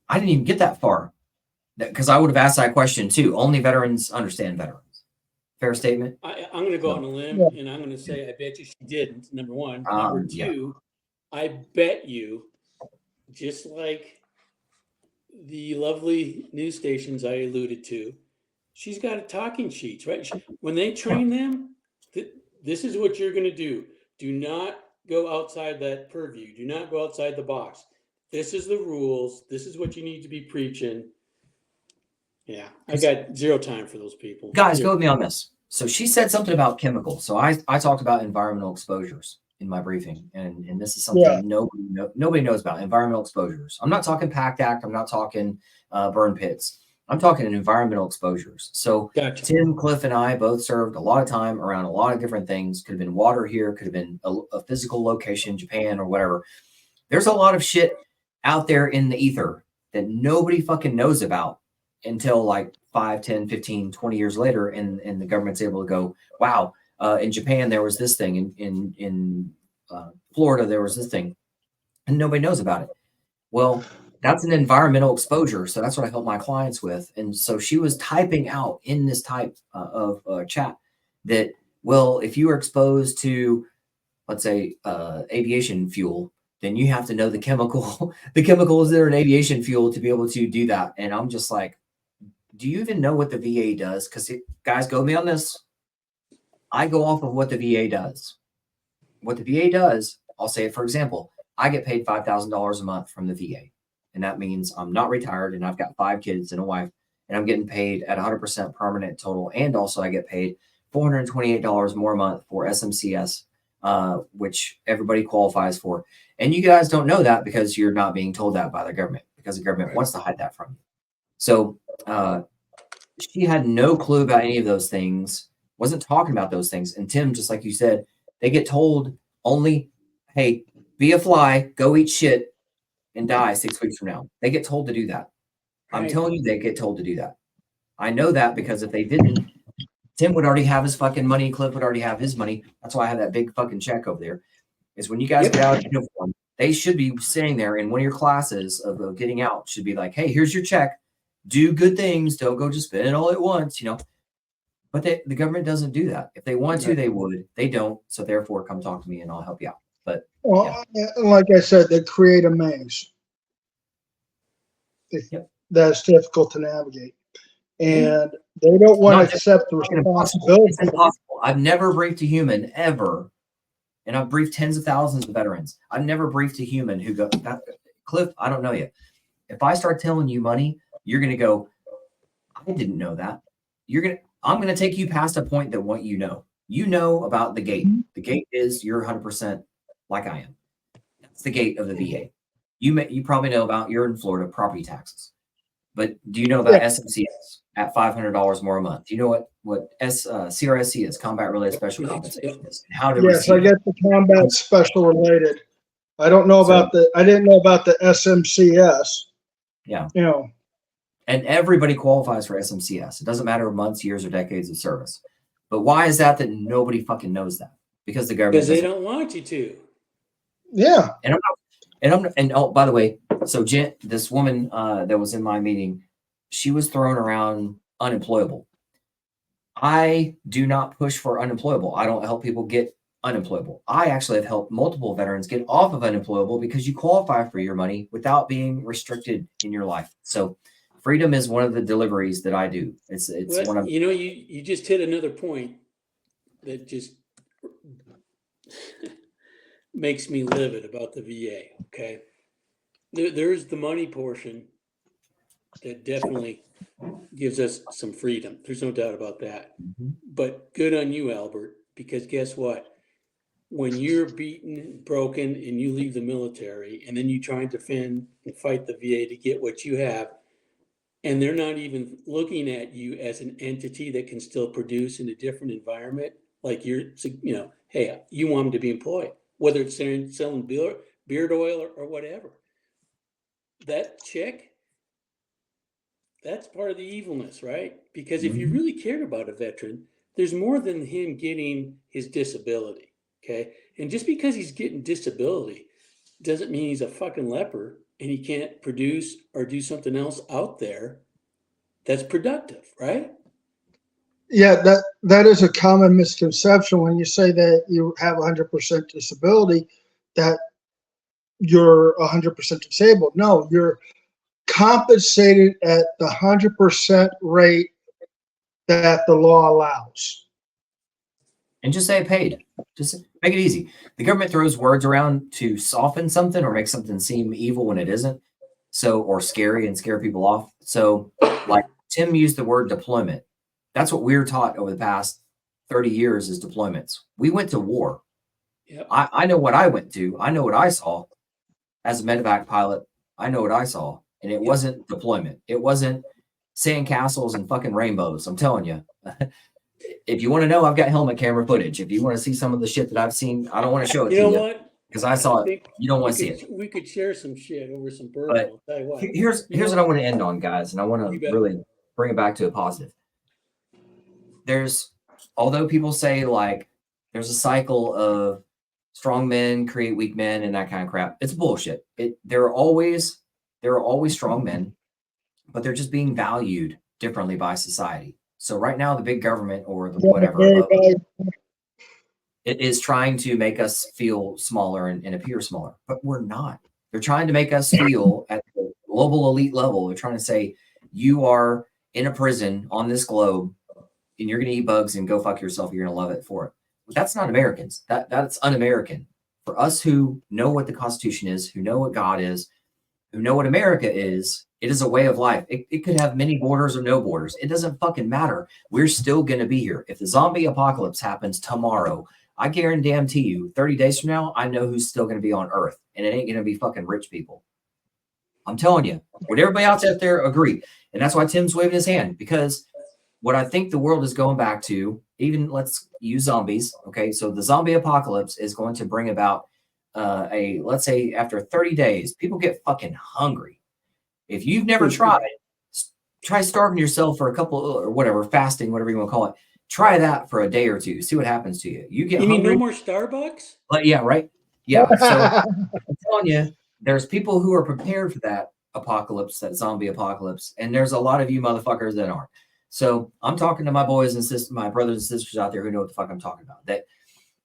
I didn't even get that far because I would have asked that question too. Only veterans understand veterans. Fair statement. I'm going to go out on a limb and I'm going to say, I bet you she didn't. Number one. Number two, I bet you, just like the lovely news stations I alluded to, she's got a talking sheets, right? When they train them, this is what you're going to do. Do not go outside that purview. Do not go outside the box. This is the rules. This is what you need to be preaching. Yeah, I got zero time for those people. Guys, go with me on this. So she said something about chemicals. So I talked about environmental exposures in my briefing, and this is something nobody knows about, environmental exposures. I'm not talking PACT Act. I'm not talking burn pits. I'm talking environmental exposures. So Gotcha. Tim, Cliff, and I both served a lot of time around a lot of different things. Could have been water here, could have been a physical location, Japan or whatever. There's a lot of shit out there in the ether that nobody fucking knows about until like 5, 10, 15, 20 years later. And the government's able to go, wow, in Japan, there was this thing. In Florida, there was this thing. And nobody knows about it. Well, that's an environmental exposure. So that's what I help my clients with. And so she was typing out in this type of chat that, well, if you are exposed to, let's say, aviation fuel, then you have to know the chemicals that are in aviation fuel to be able to do that. And I'm just like, do you even know what the VA does? Because guys, go with me on this. I go off of what the VA does. What the VA does, I'll say it for example, I get paid $5,000 a month from the VA. And that means I'm not retired and I've got 5 kids and a wife, and I'm getting paid at 100% permanent total. And also I get paid $428 more a month for SMCS, which everybody qualifies for. And you guys don't know that because you're not being told that by the government, because the government wants to hide that from you. So she had no clue about any of those things, wasn't talking about those things. And Tim, just like you said, they get told only, hey, be a fly, go eat shit, and die 6 weeks from now. They get told to do that. I'm Right. telling you, they get told to do that. I know that because if they didn't, Tim would already have his fucking money. Cliff would already have his money. That's why I have that big fucking check over there. Is when you guys get out of uniform, they should be sitting there in one of your classes of getting out. Should be like, hey, here's your check. Do good things. Don't go just spend it all at once, you know. But the government doesn't do that. If they want to, they would. They don't. So therefore, come talk to me and I'll help you out. But Well, like I said, they create a maze. Yep. That's difficult to navigate. And they don't want Not to accept the responsibility. It's impossible. I've never briefed a human ever, and I've briefed tens of thousands of veterans. I've never briefed a human who goes, Cliff, I don't know you. If I start telling you money, you're going to go, I didn't know that. I'm going to take you past a point that what you know about the gate. The gate is you're 100% like I am. That's the gate of the VA. You probably know about, you're in Florida, property taxes. But do you know about SMCS at $500 more a month? Do you know what CRSC is, Combat Related Special Compensation is, and how to Yes, I receive get the combat special related. I don't know about I didn't know about the SMCS. Yeah. You know. And everybody qualifies for SMCS. It doesn't matter months, years, or decades of service. But why is that nobody fucking knows that? Because the government they don't want you to. Yeah. And oh, by the way, so this woman that was in my meeting, she was thrown around unemployable. I do not push for unemployable. I don't help people get unemployable. I actually have helped multiple veterans get off of unemployable because you qualify for your money without being restricted in your life. So freedom is one of the deliveries that I do. It's one of, you just hit another point that just makes me livid about the VA. Okay. There's the money portion that definitely gives us some freedom. There's no doubt about that. Mm-hmm. But good on you, Albert, because guess what? When you're beaten, broken, and you leave the military, and then you try and defend and fight the VA to get what you have, and they're not even looking at you as an entity that can still produce in a different environment, like hey, you want them to be employed, whether it's selling beard oil or whatever. That chick, that's part of the evilness, right? Because if you really cared about a veteran, there's more than him getting his disability, okay? And just because he's getting disability doesn't mean he's a fucking leper and he can't produce or do something else out there that's productive, right? Yeah, that is a common misconception when you say that you have 100% disability, that you're 100% disabled. No, you're compensated at the 100% rate that the law allows. And just say paid. Just make it easy. The government throws words around to soften something or make something seem evil when it isn't. So, or scary and scare people off. So, like Tim used the word deployment. That's what we're taught over the past 30 years is deployments. We went to war. Yep. I know what I went to. I know what I saw as a medevac pilot. I know what I saw. And it wasn't deployment. It wasn't sand castles and fucking rainbows. I'm telling you. If you want to know, I've got helmet camera footage. If you want to see some of the shit that I've seen, I don't want to show it You to know you what? because I saw I it. think You don't we want to see could it. we could share some shit over some bourbon. But I'll tell you what. here's what I want to end on, guys, and I want You to bet. really bring it back to a positive. Although people say like there's a cycle of strong men create weak men and that kind of crap. It's bullshit. There are always strong men, but they're just being valued differently by society. So right now, the big government or the whatever it is trying to make us feel smaller and appear smaller, but we're not. They're trying to make us feel at the global elite level. They're trying to say you are in a prison on this globe and you're going to eat bugs and go fuck yourself. You're going to love it for it. But that's not Americans. That's un-American. For us who know what the Constitution is, who know what God is, who know what America is, it is a way of life. It could have many borders or no borders. It doesn't fucking matter. We're still going to be here. If the zombie apocalypse happens tomorrow, I guarantee you 30 days from now, I know who's still going to be on Earth. And it ain't going to be fucking rich people. I'm telling you. Would everybody else out there agree? And that's why Tim's waving his hand. Because what I think the world is going back to, even let's use zombies. Okay. So the zombie apocalypse is going to bring about let's say after 30 days, people get fucking hungry. If you've never tried, try starving yourself for a couple or whatever, fasting, whatever you want to call it. Try that for a day or two. See what happens to you. You get You hungry. mean no more Starbucks? But yeah, right. Yeah. So I'm telling you, there's people who are prepared for that apocalypse, that zombie apocalypse, and there's a lot of you motherfuckers that aren't. So I'm talking to my boys and sisters, my brothers and sisters out there who know what the fuck I'm talking about. That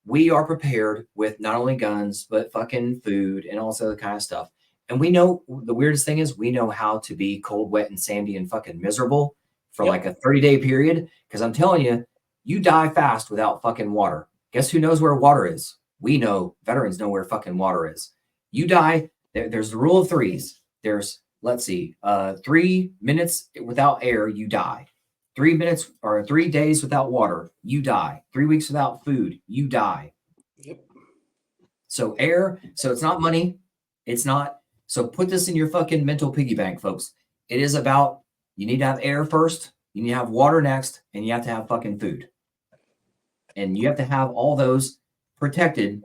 we are prepared with not only guns, but fucking food and also the kind of stuff. And we know the weirdest thing is we know how to be cold, wet, and sandy and fucking miserable for like a 30-day period. Because I'm telling you, you die fast without fucking water. Guess who knows where water is? We know. Veterans know where fucking water is. You die. There's the rule of threes. There's, let's see, 3 minutes without air, you die. 3 minutes or 3 days without water, you die. 3 weeks without food, you die. Yep. So air, so it's not money. It's not. So put this in your fucking mental piggy bank, folks. It is about, you need to have air first, you need to have water next, and you have to have fucking food. And you have to have all those protected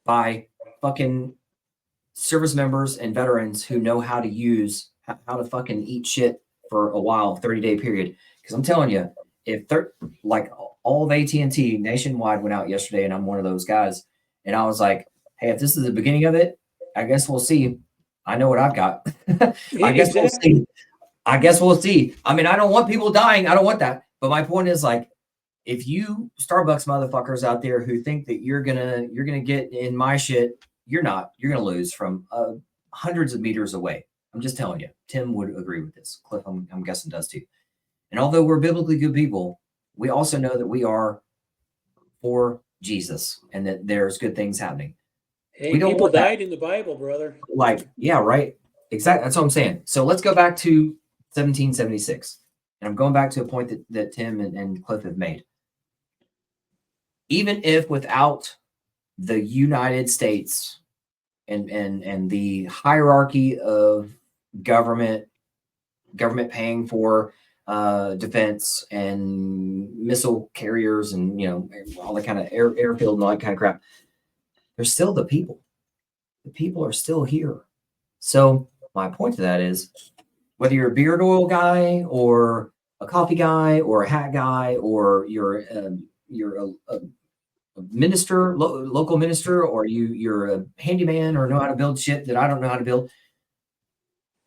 by fucking service members and veterans who know how to use, how to fucking eat shit for a while, 30-day period. Because I'm telling you, if like all of AT&T nationwide went out yesterday, and I'm one of those guys, and I was like, hey, if this is the beginning of it, I guess we'll see. I know what I've got. I guess we'll see. I guess we'll see. I mean, I don't want people dying. I don't want that. But my point is, like, if you Starbucks motherfuckers out there who think that you're gonna get in my shit, you're not. You're gonna lose from hundreds of meters away. I'm just telling you. Tim would agree with this. Cliff, I'm guessing, does too. And although we're biblically good people, we also know that we are for Jesus and that there's good things happening. Hey, people died in the Bible, brother. Like, yeah, right. Exactly. That's what I'm saying. So let's go back to 1776. And I'm going back to a point that Tim and Cliff have made. Even if without the United States and the hierarchy of government paying for defense and missile carriers and, you know, all that kind of airfield and all that kind of crap, there's still the people. The people are still here. So my point to that is, whether you're a beard oil guy or a coffee guy or a hat guy, or you're a minister, local minister, or you're a handyman or know how to build shit that I don't know how to build,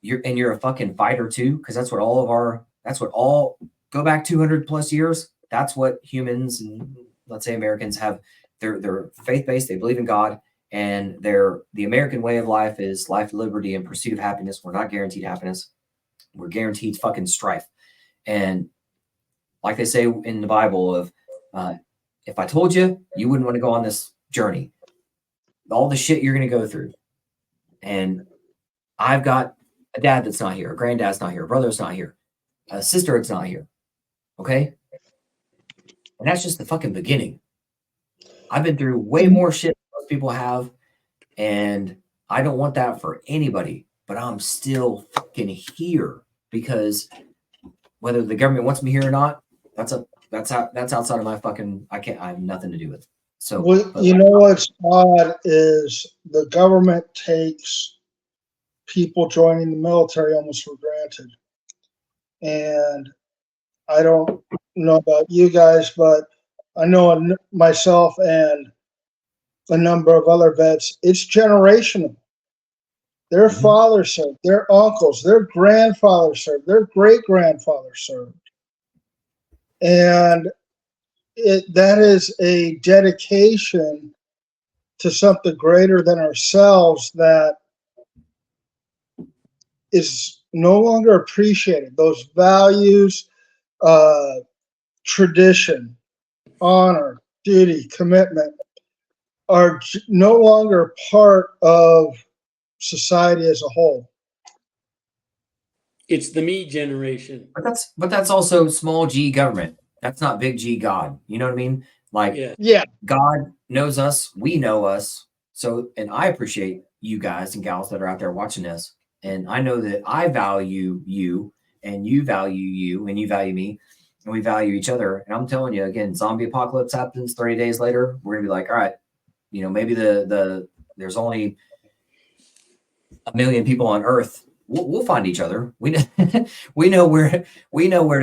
you're a fucking fighter too, because that's what all go back 200 plus years. That's what humans and let's say Americans have. They're faith-based. They believe in God, and the American way of life is life, liberty, and pursuit of happiness. We're not guaranteed happiness. We're guaranteed fucking strife. And like they say in the Bible of, if I told you, you wouldn't want to go on this journey. All the shit you're going to go through. And I've got a dad that's not here. A granddad's not here. A brother's not here. A sister that's not here. Okay? And that's just the fucking beginning. I've been through way more shit than most people have. And I don't want that for anybody. But I'm still fucking here because whether the government wants me here or not, that's outside of my fucking, I have nothing to do with it. So, You know what's odd is the government takes people joining the military almost for granted. And I don't know about you guys, but I know myself and a number of other vets, it's generational. Their father served, their uncles, their grandfather served, their great grandfather served. And that is a dedication to something greater than ourselves that is no longer appreciated. Those values, tradition, honor, duty, commitment are no longer part of society as a whole. It's the me generation. But that's also small G government. That's not big G God. You know what I mean? Like, yeah, God knows us, we know us. So, and I appreciate you guys and gals that are out there watching this. And I know that I value you, and you value you, and you value me, and we value each other. And I'm telling you, again, zombie apocalypse happens 30 days later. We're gonna be like, all right, you know, maybe there's only 1 million people on Earth. We'll find each other. We know where to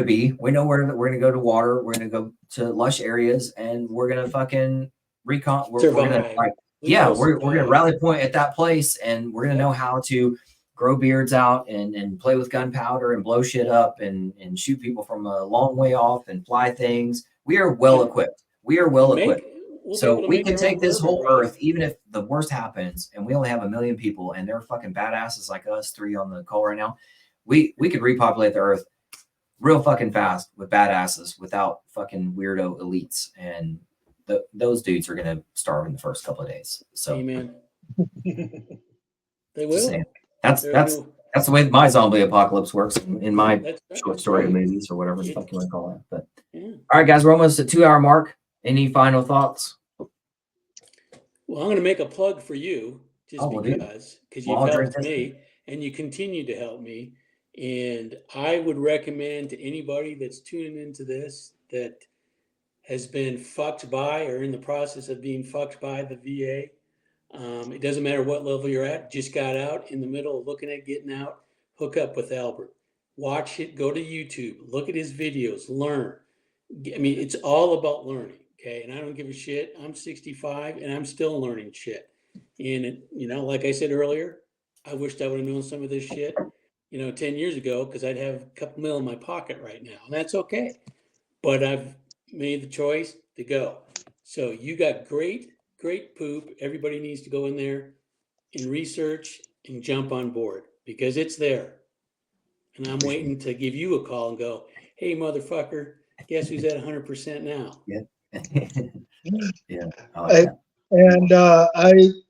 be. We know where we're gonna go to water. We're gonna go to lush areas, and we're gonna fucking recon. We're gonna we're gonna rally point at that place, and we're gonna know how to grow beards out and play with gunpowder and blow shit up and shoot people from a long way off and fly things. We are well equipped. We are well equipped. So we can take this whole Earth, even if the worst happens, and we only have 1 million people, and they're fucking badasses like us 3 on the call right now. We could repopulate the Earth real fucking fast with badasses without fucking weirdo elites, and those dudes are gonna starve in the first couple of days. So, amen. They will. That's the way my zombie apocalypse works in my short story movies or whatever the fuck you want to call it. But all right, guys, we're almost at 2 hour mark. Any final thoughts? Well, I'm going to make a plug for you just because you've helped me and you continue to help me. And I would recommend to anybody that's tuning into this that has been fucked by or in the process of being fucked by the VA. It doesn't matter what level you're at, just got out in the middle of looking at getting out, hook up with Albert. Watch it, go to YouTube, look at his videos, learn. I mean, it's all about learning. Okay. And I don't give a shit. I'm 65 and I'm still learning shit. And, like I said earlier, I wished I would have known some of this shit, 10 years ago, because I'd have a couple mil in my pocket right now. And that's okay. But I've made the choice to go. So you got great poop. Everybody needs to go in there and research and jump on board because it's there. And I'm waiting to give you a call and go, hey, motherfucker, guess who's at 100% now? Yeah. Yeah.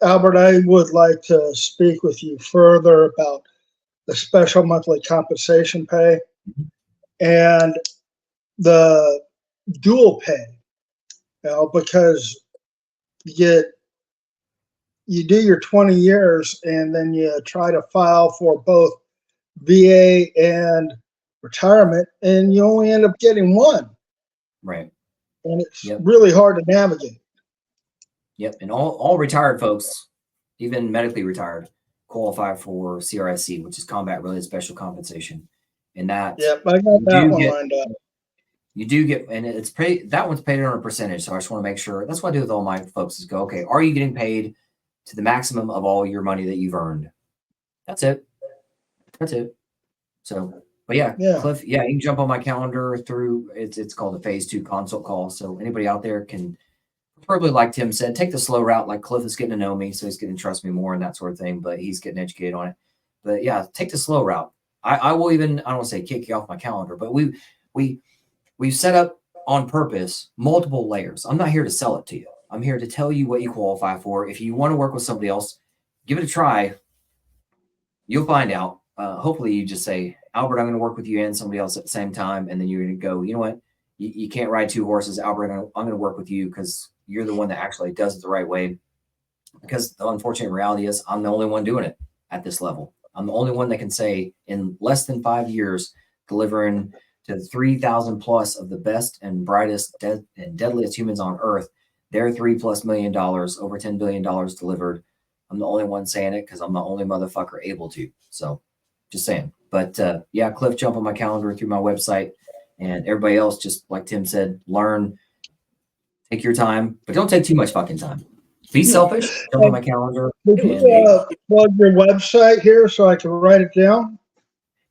Albert, I would like to speak with you further about the special monthly compensation pay and the dual pay, because you do your 20 years and then you try to file for both VA and retirement, and you only end up getting one. Right. And it's really hard to navigate. Yep. And all retired folks, even medically retired, qualify for CRSC, which is combat related special compensation. And that I got that one lined up. You do get, and it's paid, that one's paid on a percentage. So I just want to make sure. That's what I do with all my folks is go, okay, are you getting paid to the maximum of all your money that you've earned? That's it. So, but Cliff, you can jump on my calendar through, it's called the phase 2 consult call. So anybody out there can probably, like Tim said, take the slow route. Like Cliff is getting to know me, so he's getting to trust me more and that sort of thing, but he's getting educated on it. But take the slow route. I will even, I don't want to say kick you off my calendar, but we've set up on purpose multiple layers. I'm not here to sell it to you. I'm here to tell you what you qualify for. If you want to work with somebody else, give it a try. You'll find out. Hopefully you just say, Albert, I'm going to work with you and somebody else at the same time. And then you're going to go, you know what? You can't ride 2 horses. Albert, I'm going to work with you because you're the one that actually does it the right way. Because the unfortunate reality is I'm the only one doing it at this level. I'm the only one that can say in less than 5 years, delivering to 3,000 plus of the best and brightest and deadliest humans on Earth. They're $3+ million, over $10 billion delivered. I'm the only one saying it because I'm the only motherfucker able to. So just saying. But yeah, Cliff, jump on my calendar through my website. And everybody else, just like Tim said, learn, take your time, but don't take too much fucking time. Be selfish, jump on my calendar. Would you plug your website here so I can write it down?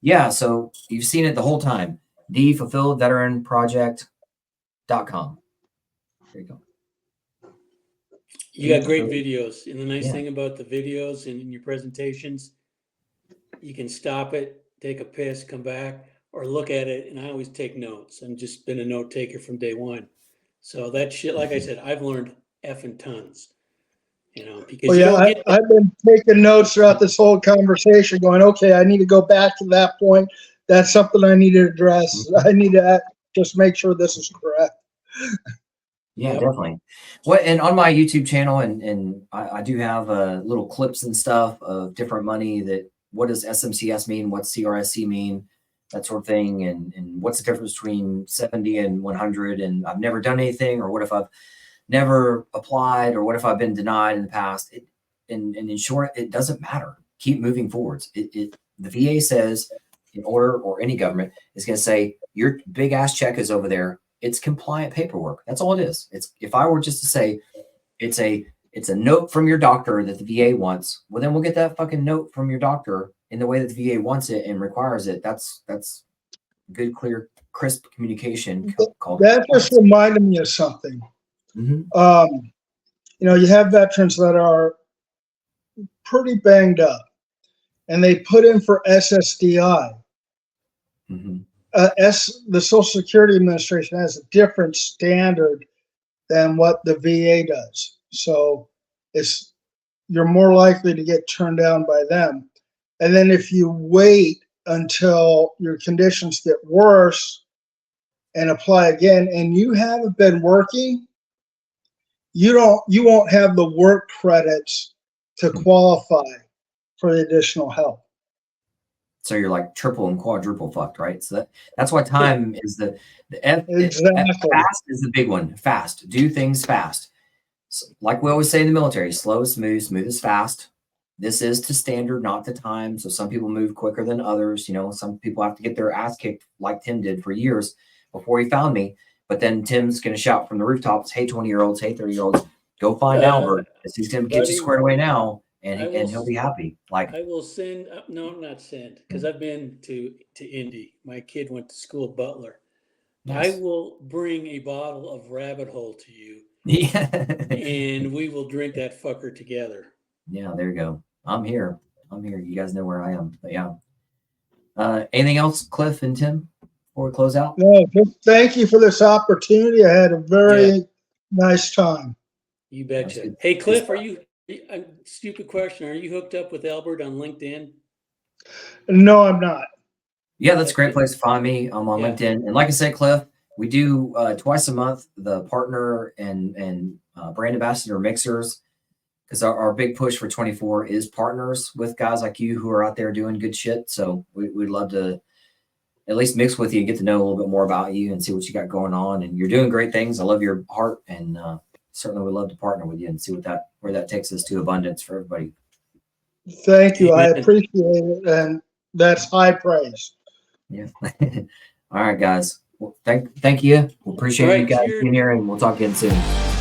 Yeah, so you've seen it the whole time. thefulfilledveteranproject.com. There you go. You got great videos. And the nice thing about the videos and in your presentations, you can stop it, take a piss, come back, or look at it. And I always take notes. I've just been a note taker from day one. So that shit, like I said, I've learned effing tons. You know, because I've been taking notes throughout this whole conversation, going, okay, I need to go back to that point. That's something I need to address. I need to just make sure this is correct. Yeah, definitely. And on my YouTube channel, and I do have little clips and stuff of different money that what does SMCS mean, what's CRSC mean, that sort of thing, and what's the difference between 70 and 100, and I've never done anything, or what if I've never applied, or what if I've been denied in the past. And in short, it doesn't matter. Keep moving forwards. The VA says, in order, or any government is going to say, your big ass check is over there. It's compliant paperwork. That's all it is. It's, if I were just to say it's a note from your doctor that the VA wants, well, then we'll get that fucking note from your doctor in the way that the VA wants it and requires it. That's good, clear, crisp communication. That just reminded me of something. Mm-hmm. You know, you have veterans that are pretty banged up, and they put in for SSDI. Mm-hmm. The Social Security Administration has a different standard than what the VA does. So you're more likely to get turned down by them. And then if you wait until your conditions get worse and apply again, and you haven't been working, you won't have the work credits to qualify for the additional help. So you're like triple and quadruple fucked, right? So that's why time is the exactly. Fast is the big one. Fast, do things fast. So, like we always say in the military, slow is smooth, smooth is fast. This is to standard, not to time. So some people move quicker than others. You know, some people have to get their ass kicked like Tim did for years before he found me. But then Tim's going to shout from the rooftops, hey, 20-year-olds, hey, 30-year-olds, go find Albert. He's going to get you squared away now, and he'll be happy. Like, I will send, no, not send, because I've been to Indy. My kid went to school at Butler. Nice. I will bring a bottle of Rabbit Hole to you. Yeah. And we will drink that fucker together. Yeah, there you go. I'm here. You guys know where I am. But yeah. Anything else, Cliff and Tim, before we close out? No, thank you for this opportunity. I had a very nice time. You betcha. Hey, Cliff, are you, stupid question, are you hooked up with Albert on LinkedIn? No, I'm not. Yeah, that's a great place to find me. I'm on LinkedIn. And like I said, Cliff, we do twice a month the partner and brand ambassador mixers, because our big push for 24 is partners with guys like you who are out there doing good shit. So we'd love to at least mix with you and get to know a little bit more about you and see what you got going on. And you're doing great things. I love your heart, and certainly would love to partner with you and see where that takes us to abundance for everybody. Thank you. I appreciate it. And that's high praise. Yeah. All right, guys. Well, thank you. We appreciate you guys being here, and we'll talk again soon.